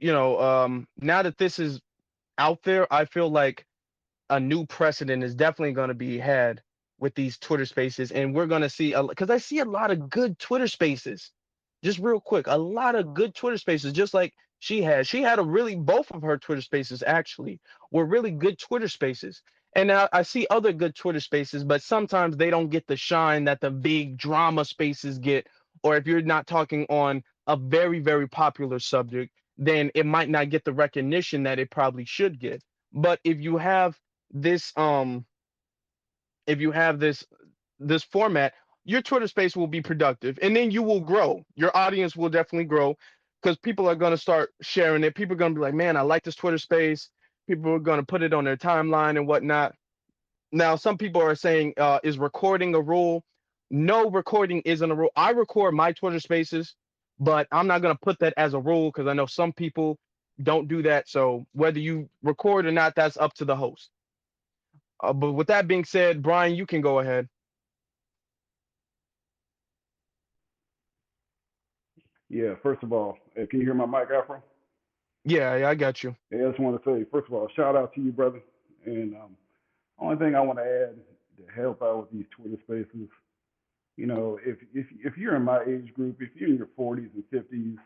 now that this is out there, I feel like a new precedent is definitely going to be had with these Twitter spaces, and we're going to see because I see a lot of good Twitter spaces. Just real quick, a lot of good Twitter spaces, just like she had. She had a really both of her Twitter spaces actually were really good Twitter spaces. And now I see other good Twitter spaces, but sometimes they don't get the shine that the big drama spaces get. Or if you're not talking on a very, very popular subject, then it might not get the recognition that it probably should get. But this um if you have this format, your Twitter space will be productive, and then you will grow. Your audience will definitely grow because people are going to start sharing it. People are going to be like, man, I like this Twitter space. People are going to put it on their timeline and whatnot. Now, some people are saying, is recording a rule? No, recording isn't a rule. I record my Twitter spaces, but I'm not going to put that as a rule because I know some people don't do that. So whether you record or not, that's up to the host. But with that being said, Brian, you can go ahead. Yeah, first of all, can you hear my mic, Afro? Yeah, I got you. Yeah, I just want to say, first of all, shout out to you, brother. And only thing I want to add to help out with these Twitter spaces, if you're in my age group, if you're in your 40s and 50s,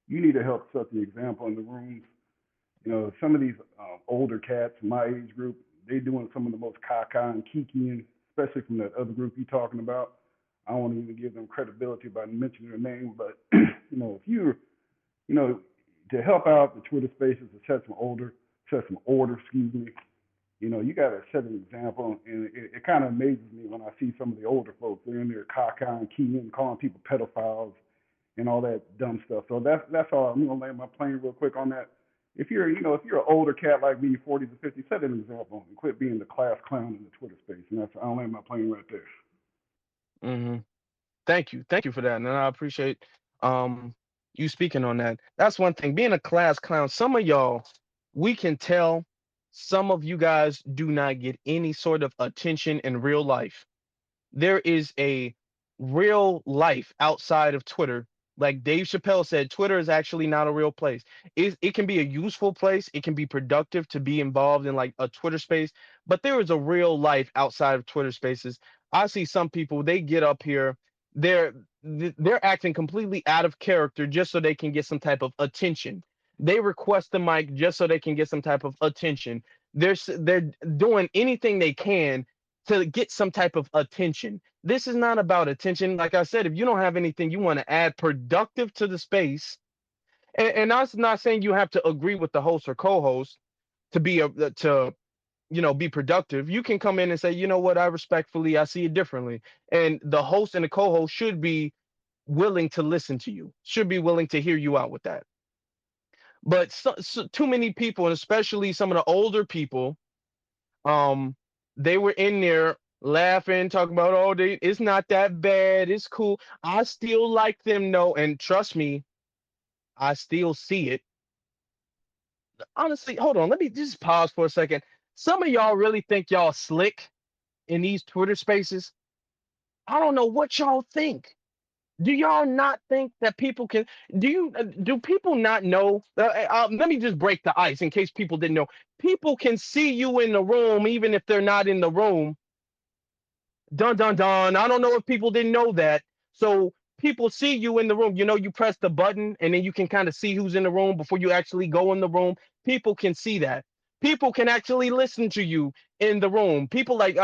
you need to help set the example in the rooms. Some of these older cats in my age group, they doing some of the most caca and kikiing, especially from that other group you're talking about. I won't even give them credibility by mentioning their name, but if you're you know, to help out the Twitter spaces to set some order, excuse me, you got to set an example. And it kind of amazes me when I see some of the older folks, they're in there cockeying and keying, calling people pedophiles and all that dumb stuff. So that's all. I'm going to land my plane real quick on that. If you're an older cat like me, 40s and 50s, set an example and quit being the class clown in the Twitter space. And I'll land my plane right there. Hmm. Thank you for that, and I appreciate um you speaking on that. That's one thing. Being a class clown, some of y'all, we can tell some of you guys do not get any sort of attention in real life. There is a real life outside of Twitter. Like Dave Chappelle said, Twitter is actually not a real place. It can be a useful place. It can be productive to be involved in like a Twitter space, but there is a real life outside of Twitter spaces. I see some people, they get up here, they're they're acting completely out of character just so they can get some type of attention. They request the mic just so they can get some type of attention. They're doing anything they can to get some type of attention. This is not about attention. Like I said, if you don't have anything you want to add productive to the space, and I'm not saying you have to agree with the host or co-host to be to be productive. You can come in and say, you know what, I see it differently, and the host and the co-host should be willing to listen to you, should be willing to hear you out with that. But too many people, and especially some of the older people, um, they were in there laughing, talking about, oh, it's not that bad, it's cool. I still like them, no, and trust me, I still see it. Honestly, hold on, let me just pause for a second. Some of y'all really think y'all slick in these Twitter spaces. I don't know what y'all think. Do y'all not think that people can? Do people not know? Let me just break the ice in case people didn't know. People can see you in the room even if they're not in the room. Dun dun dun. I don't know if people didn't know that. So people see you in the room. You press the button and then you can kind of see who's in the room before you actually go in the room. People can see that. People can actually listen to you in the room. People like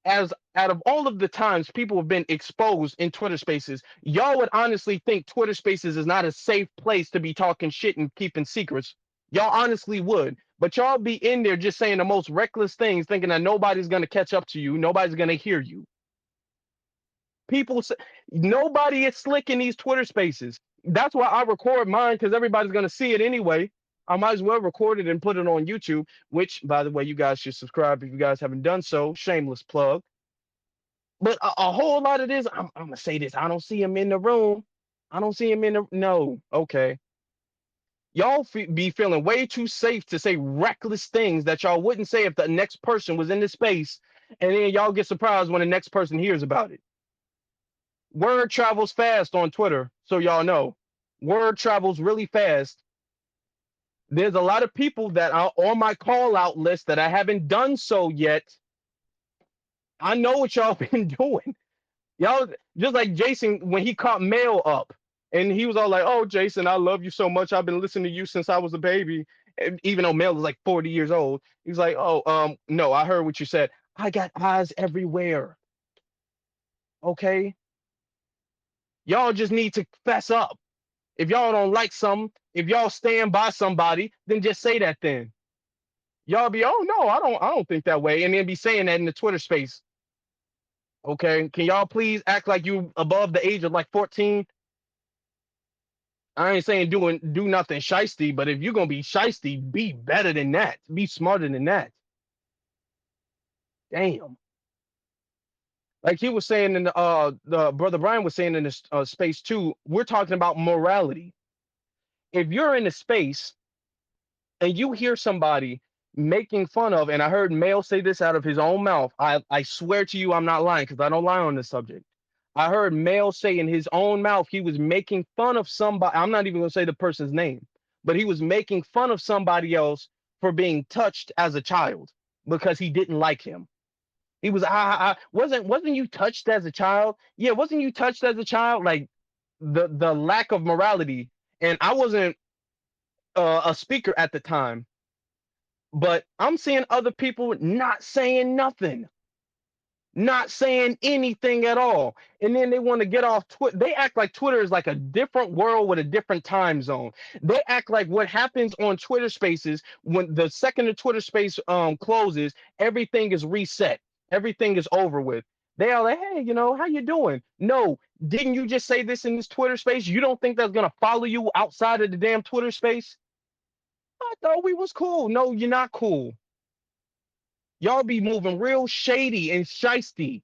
as out of all of the times people have been exposed in Twitter spaces, y'all would honestly think Twitter spaces is not a safe place to be talking shit and keeping secrets. Y'all honestly would. But y'all be in there just saying the most reckless things, thinking that nobody's going to catch up to you, nobody's going to hear you. People say nobody is slick in these Twitter spaces. That's why I record mine, because everybody's going to see it anyway. I might as well record it and put it on YouTube, which, by the way, you guys should subscribe if you guys haven't done so. Shameless plug. But a whole lot of this, I'm going to say this. I don't see him in the room. I don't see him in the. No. Okay. Y'all be feeling way too safe to say reckless things that y'all wouldn't say if the next person was in the space. And then y'all get surprised when the next person hears about it. Word travels fast on Twitter, so y'all know. Word travels really fast. There's a lot of people that are on my call out list that I haven't done so yet. I know what y'all been doing. Y'all, just like Jason, when he caught Mail up, and he was all like, oh, Jason, I love you so much. I've been listening to you since I was a baby. And even though Mail was like 40 years old, he was like, oh, no, I heard what you said. I got eyes everywhere. Okay? Y'all just need to fess up. If y'all don't like something, if y'all stand by somebody, then just say that then. Y'all be, oh no, I don't think that way. And then be saying that in the Twitter space. Okay. Can y'all please act like you above the age of like 14? I ain't saying do nothing shiesty, but if you're gonna be shiesty, be better than that. Be smarter than that. Damn. Like he was saying in the brother Brian was saying in this space too, we're talking about morality. If you're in a space and you hear somebody making fun of, and I heard Mail say this out of his own mouth. I swear to you, I'm not lying because I don't lie on this subject. I heard Mail say in his own mouth he was making fun of somebody. I'm not even going to say the person's name, but he was making fun of somebody else for being touched as a child because he didn't like him. He was, wasn't you touched as a child? Yeah, wasn't you touched as a child? Like the lack of morality. And I wasn't a speaker at the time, but I'm seeing other people not saying nothing, not saying anything at all. And then they want to get off Twitter. They act like Twitter is like a different world with a different time zone. They act like what happens on Twitter spaces, when the second the Twitter space closes, everything is reset. Everything is over with. They are like, hey, how you doing? No, didn't you just say this in this Twitter space? You don't think that's going to follow you outside of the damn Twitter space? I thought we was cool. No, you're not cool. Y'all be moving real shady and shisty,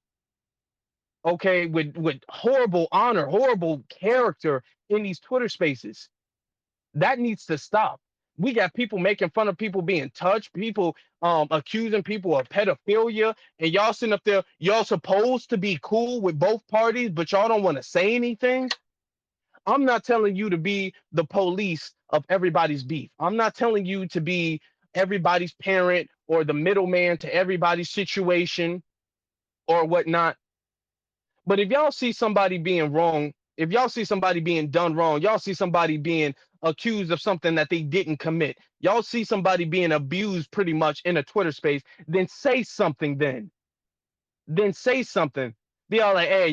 okay, with horrible honor, horrible character in these Twitter spaces. That needs to stop. We got people making fun of people being touched, people accusing people of pedophilia, and y'all sitting up there, y'all supposed to be cool with both parties, but y'all don't want to say anything. I'm not telling you to be the police of everybody's beef. I'm not telling you to be everybody's parent or the middleman to everybody's situation or whatnot. But if y'all see somebody being wrong, if y'all see somebody being done wrong, y'all see somebody being accused of something that they didn't commit, y'all see somebody being abused pretty much in a Twitter space, then say something then. Then say something. Be all like, hey,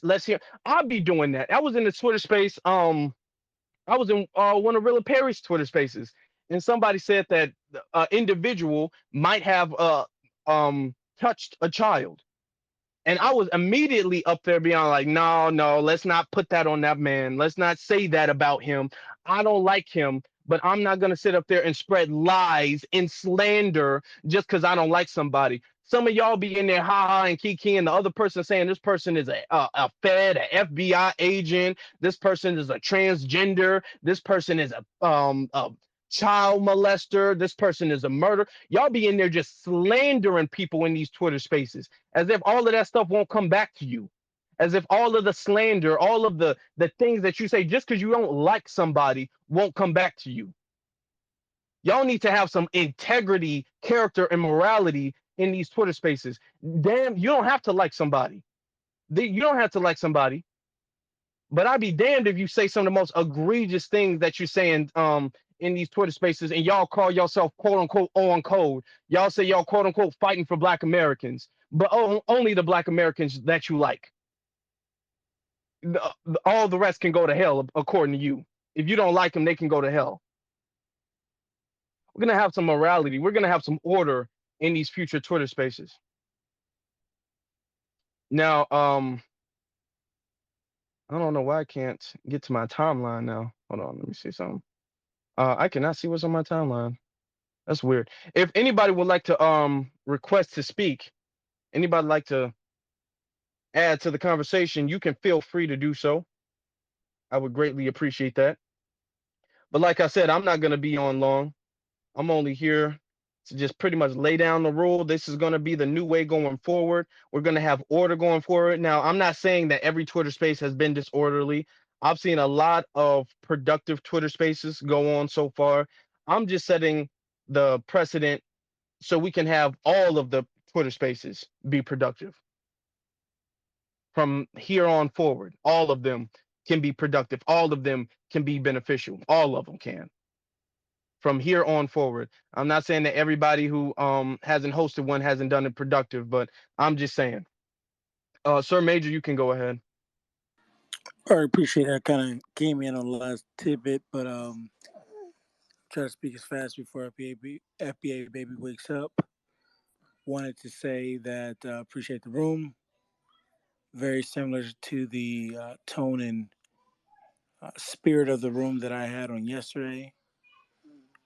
let's hear. I'll be doing that. I was in the Twitter space. I was in one of Rilla Perry's Twitter spaces, and somebody said that individual might have touched a child. And I was immediately up there being like, no, no, let's not put that on that man. Let's not say that about him. I don't like him, but I'm not going to sit up there and spread lies and slander just because I don't like somebody. Some of y'all be in there, ha ha, and kiki, and the other person saying this person is a Fed, a FBI agent. This person is a transgender. This person is a child molester. This person is a murderer. Y'all be in there just slandering people in these Twitter spaces as if all of that stuff won't come back to you, as if all of the slander, all of the things that you say just because you don't like somebody won't come back to you. Y'all need to have some integrity, character, and morality in these Twitter spaces. Damn, you don't have to like somebody. You don't have to like somebody. But I'd be damned if you say some of the most egregious things that you're saying in these Twitter spaces, and y'all call yourself quote unquote on code. Y'all say y'all quote unquote fighting for Black Americans, but only the Black Americans that you like. All the rest can go to hell, according to you. If you don't like them, they can go to hell. We're gonna have some morality. We're gonna have some order in these future Twitter spaces. Now, I don't know why I can't get to my timeline now. Hold on, let me see something. I cannot see what's on my timeline. That's weird. If anybody would like to request to speak, anybody like to add to the conversation, you can feel free to do so. I would greatly appreciate that. But like I said, I'm not going to be on long. I'm only here to just pretty much lay down the rule. This is going to be the new way going forward. We're going to have order going forward. Now, I'm not saying that every Twitter space has been disorderly. I've seen a lot of productive Twitter spaces go on so far. I'm just setting the precedent so we can have all of the Twitter spaces be productive. From here on forward, all of them can be productive. All of them can be beneficial. All of them can. From here on forward, I'm not saying that everybody who hasn't hosted one hasn't done it productive, but I'm just saying. Sir Major, you can go ahead. I appreciate that. Kind of came in on the last tidbit, but try to speak as fast before FBA baby wakes up. Wanted to say that appreciate the room. Very similar to the tone and spirit of the room that I had on yesterday.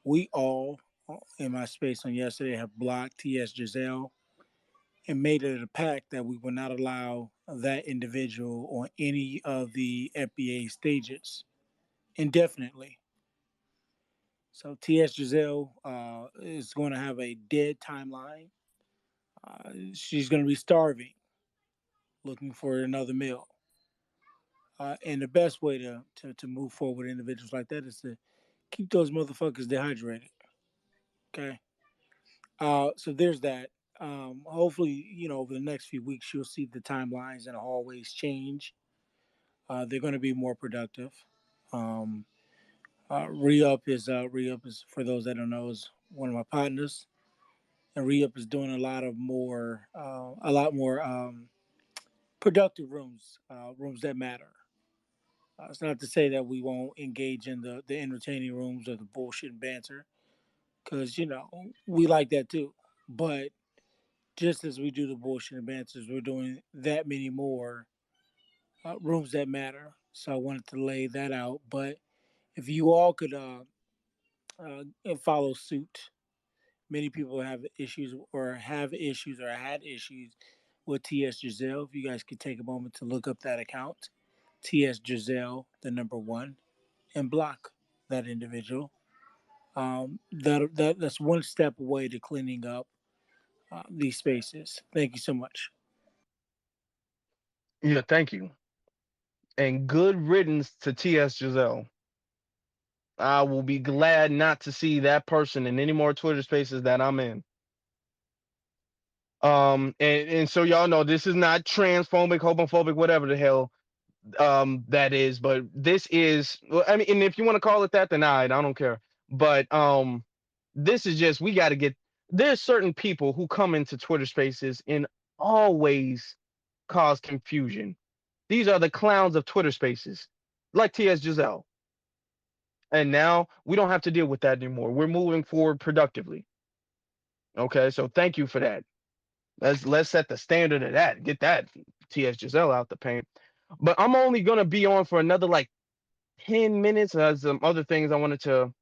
We all in my space on yesterday have blocked T.S. Giselle and made it a pact that we will not allow that individual on any of the FBA stages indefinitely. So T.S. Giselle is going to have a dead timeline. She's going to be starving, looking for another meal. And the best way to move forward with individuals like that is to keep those motherfuckers dehydrated. Okay. So there's that. Hopefully, over the next few weeks, you'll see the timelines and the hallways change. They're going to be more productive. Um, Re-up is for those that don't know is one of my partners, and Re-up is doing a lot more productive rooms, rooms that matter. It's not to say that we won't engage in the entertaining rooms or the bullshit and banter, because we like that too. But just as we do the bullshit and banters, we're doing that many more rooms that matter. So I wanted to lay that out. But if you all could follow suit, many people have issues or had issues with TS Giselle. If you guys could take a moment to look up that account, TS Giselle, the number one, and block that individual. That's one step away to cleaning up these spaces. Thank you so much. Yeah, thank you. And good riddance to T.S. Giselle. I will be glad not to see that person in any more Twitter spaces that I'm in. And so y'all know this is not transphobic, homophobic, whatever the hell that is, but this is, well, I mean, and if you want to call it that, then I don't care. But this is just, we got to get, there's certain people who come into Twitter spaces and always cause confusion. These are the clowns of Twitter spaces, like T.S. Giselle. And now we don't have to deal with that anymore. We're moving forward productively. Okay, so thank you for that. Let's set the standard of that. Get that T.S. Giselle out the paint. But I'm only gonna be on for another like 10 minutes. As some other things I wanted to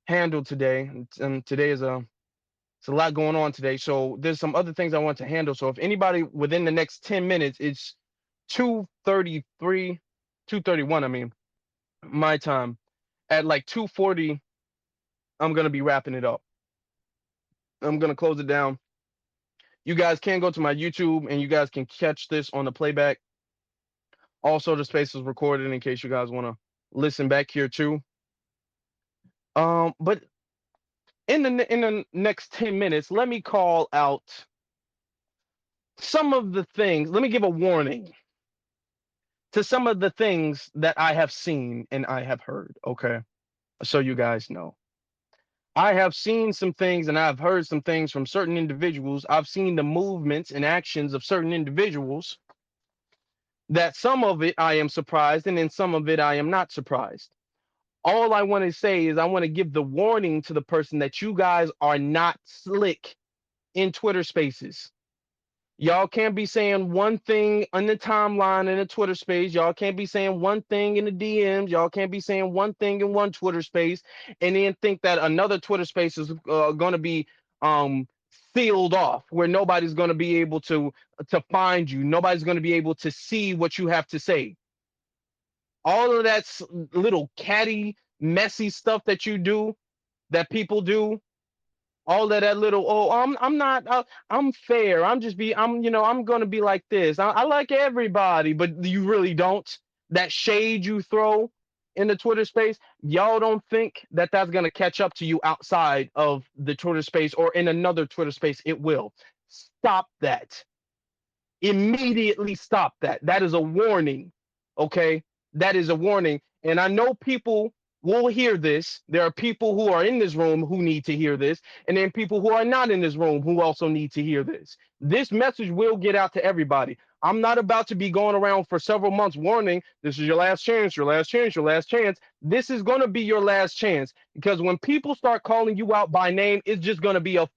handle today. And today is it's a lot going on today. So there's some other things I want to handle. So if anybody within the next 10 minutes, it's 2:33, 2:31, I mean, my time. At like 2:40, I'm gonna be wrapping it up. I'm gonna close it down. You guys can go to my YouTube and you guys can catch this on the playback. Also, the space is recorded in case you guys want to listen back here too. But in the next 10 minutes, let me call out some of the things. Let me give a warning to some of the things that I have seen and I have heard. Okay, so you guys know. I have seen some things and I've heard some things from certain individuals. I've seen the movements and actions of certain individuals that some of it I am surprised and in some of it I am not surprised. All I want to say is I want to give the warning to the person that you guys are not slick in Twitter spaces. Y'all can't be saying one thing on the timeline in a Twitter space. Y'all can't be saying one thing in the DMs. Y'all can't be saying one thing in one Twitter space and then think that another Twitter space is going to be sealed off where nobody's going to be able to find you. Nobody's going to be able to see what you have to say. All of that little catty, messy stuff that you do, that people do, all of that little, oh, I'm not, I'm fair. I'm gonna be like this. I like everybody, but you really don't. That shade you throw in the Twitter space, y'all don't think that that's gonna catch up to you outside of the Twitter space or in another Twitter space. It will. Stop that. Immediately stop that. That is a warning. Okay? That is a warning. And I know people will hear this. There are people who are in this room who need to hear this, and then people who are not in this room who also need to hear this. This message will get out to everybody. I'm not about to be going around for several months warning this is your last chance, your last chance, your last chance. This is going to be your last chance because when people start calling you out by name, it's just going to be a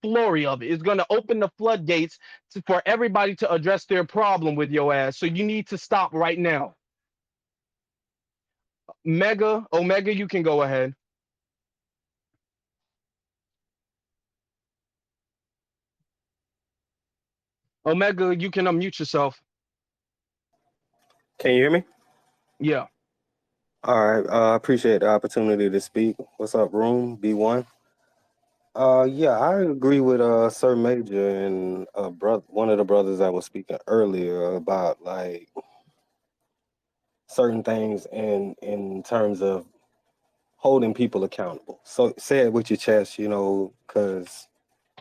flurry of it. It's going to open the floodgates for everybody to address their problem with your ass. So you need to stop right now. Omega, you can go ahead. Omega, you can unmute yourself. Can you hear me? Yeah. All right. I appreciate the opportunity to speak. What's up, room B1? Yeah, I agree with Sir Major and one of the brothers that was speaking earlier about like certain things in terms of holding people accountable. So say it with your chest, because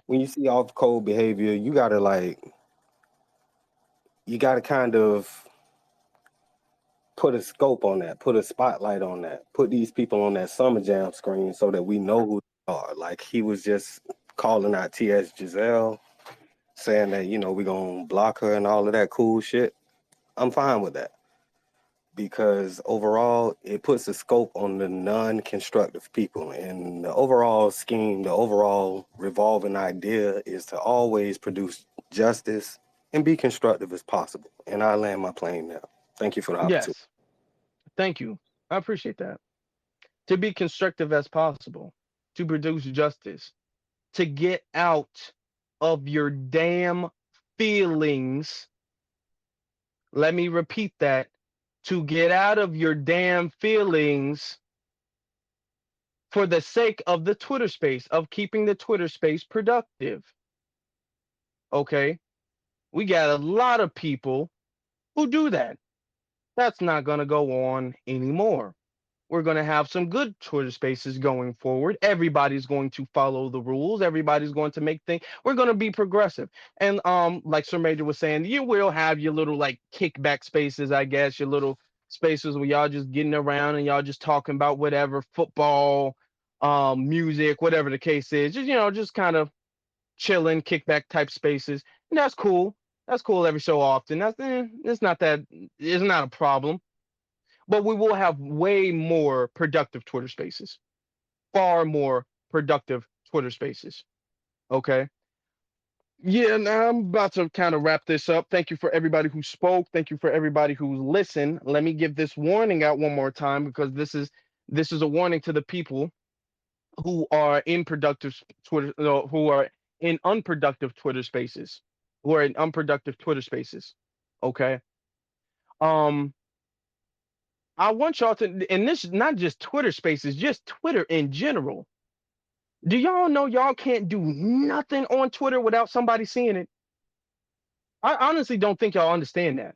when you see off code behavior, you gotta kind of put a scope on that, put a spotlight on that, put these people on that Summer Jam screen so that we know who they are. Like he was just calling out T.S. Giselle, saying that, we're going to block her and all of that cool shit. I'm fine with that because overall, it puts a scope on the non-constructive people. And the overall scheme, the overall revolving idea is to always produce justice and be constructive as possible. And I land my plane now. Thank you for the opportunity. Yes. Thank you. I appreciate that. To be constructive as possible, to produce justice, to get out of your damn feelings. Let me repeat that. To get out of your damn feelings for the sake of the Twitter space, of keeping the Twitter space productive. Okay? We got a lot of people who do that. That's not going to go on anymore. We're going to have some good Twitter spaces going forward. Everybody's going to follow the rules. Everybody's going to make things. We're going to be progressive. And like Sir Major was saying, you will have your little like kickback spaces, I guess, your little spaces where y'all just getting around and y'all just talking about whatever, football, music, whatever the case is. Just, just kind of chilling, kickback type spaces. And that's cool. That's cool every so often. It's not a problem. But we will have way more productive Twitter spaces, far more productive Twitter spaces. Okay. Yeah, now I'm about to kind of wrap this up. Thank you for everybody who spoke. Thank you for everybody who listened. Let me give this warning out one more time because this is a warning to the people who are in productive Twitter, who are in unproductive Twitter spaces, who are in unproductive Twitter spaces. Okay. Um, I want y'all to, and this is not just Twitter spaces, just Twitter in general. Do y'all know y'all can't do nothing on Twitter without somebody seeing it? I honestly don't think y'all understand that.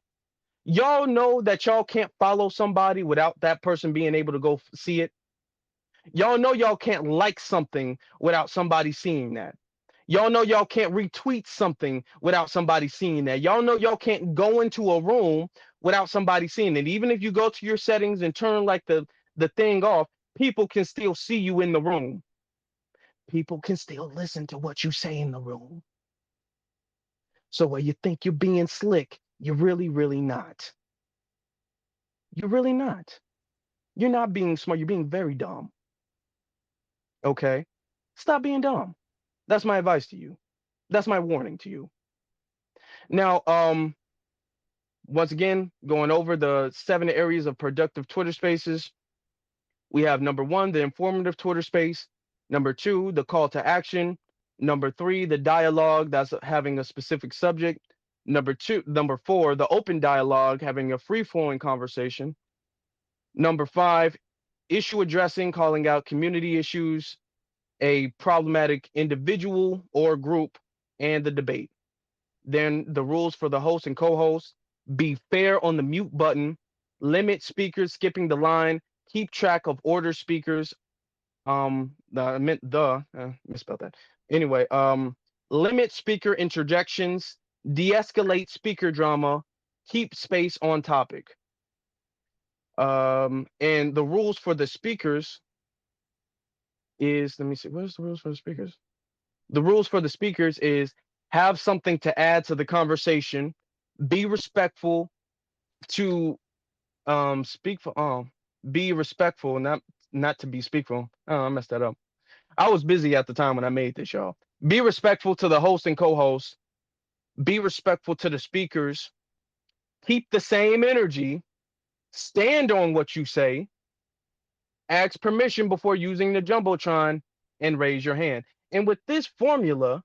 Y'all know that y'all can't follow somebody without that person being able to go see it. Y'all know y'all can't like something without somebody seeing that. Y'all know y'all can't retweet something without somebody seeing that. Y'all know y'all can't go into a room without somebody seeing it. Even if you go to your settings and turn like the thing off, people can still see you in the room. People can still listen to what you say in the room. So where you think you're being slick, you're really, really not. You're really not. You're not being smart. You're being very dumb. Okay? Stop being dumb. That's my advice to you. That's my warning to you. Now, once again, going over the 7 areas of productive Twitter spaces, we have number 1, the informative Twitter space. Number 2, the call to action. Number 3, the dialogue that's having a specific subject. Number 4, the open dialogue, having a free-flowing conversation. Number 5, issue addressing, calling out community issues, a problematic individual or group, and the debate. Then the rules for the host and co-host: be fair on the mute button, limit speakers skipping the line, keep track of order speakers. I meant misspelled that. Anyway, limit speaker interjections, de-escalate speaker drama, keep space on topic. And the rules for the speakers is, let me see, where's the rules for the speakers? The rules for the speakers is have something to add to the conversation, be respectful to speak for be respectful, not to be speakful. Oh, I messed that up. I was busy at the time when I made this, y'all. Be respectful to the host and co-host, be respectful to the speakers, keep the same energy, stand on what you say, ask permission before using the Jumbotron, and raise your hand. And with this formula,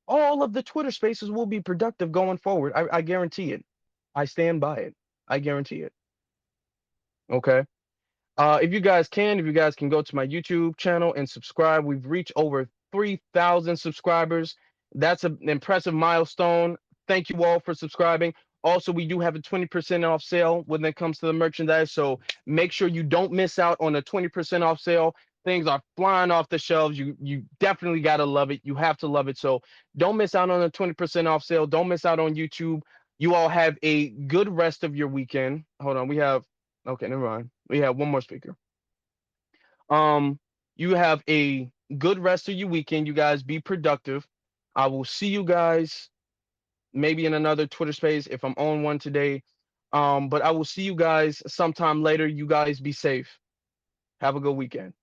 all of the Twitter spaces will be productive going forward. I guarantee it. I stand by it. I guarantee it. Okay. If you guys can go to my YouTube channel and subscribe. We've reached over 3,000 subscribers. That's an impressive milestone. Thank you all for subscribing. Also, we do have a 20% off sale when it comes to the merchandise. So make sure you don't miss out on a 20% off sale. Things are flying off the shelves. You definitely got to love it. You have to love it. So don't miss out on the 20% off sale. Don't miss out on YouTube. You all have a good rest of your weekend. Hold on. Okay, never mind. We have one more speaker. You have a good rest of your weekend. You guys be productive. I will see you guys maybe in another Twitter space if I'm on one today. But I will see you guys sometime later. You guys be safe. Have a good weekend.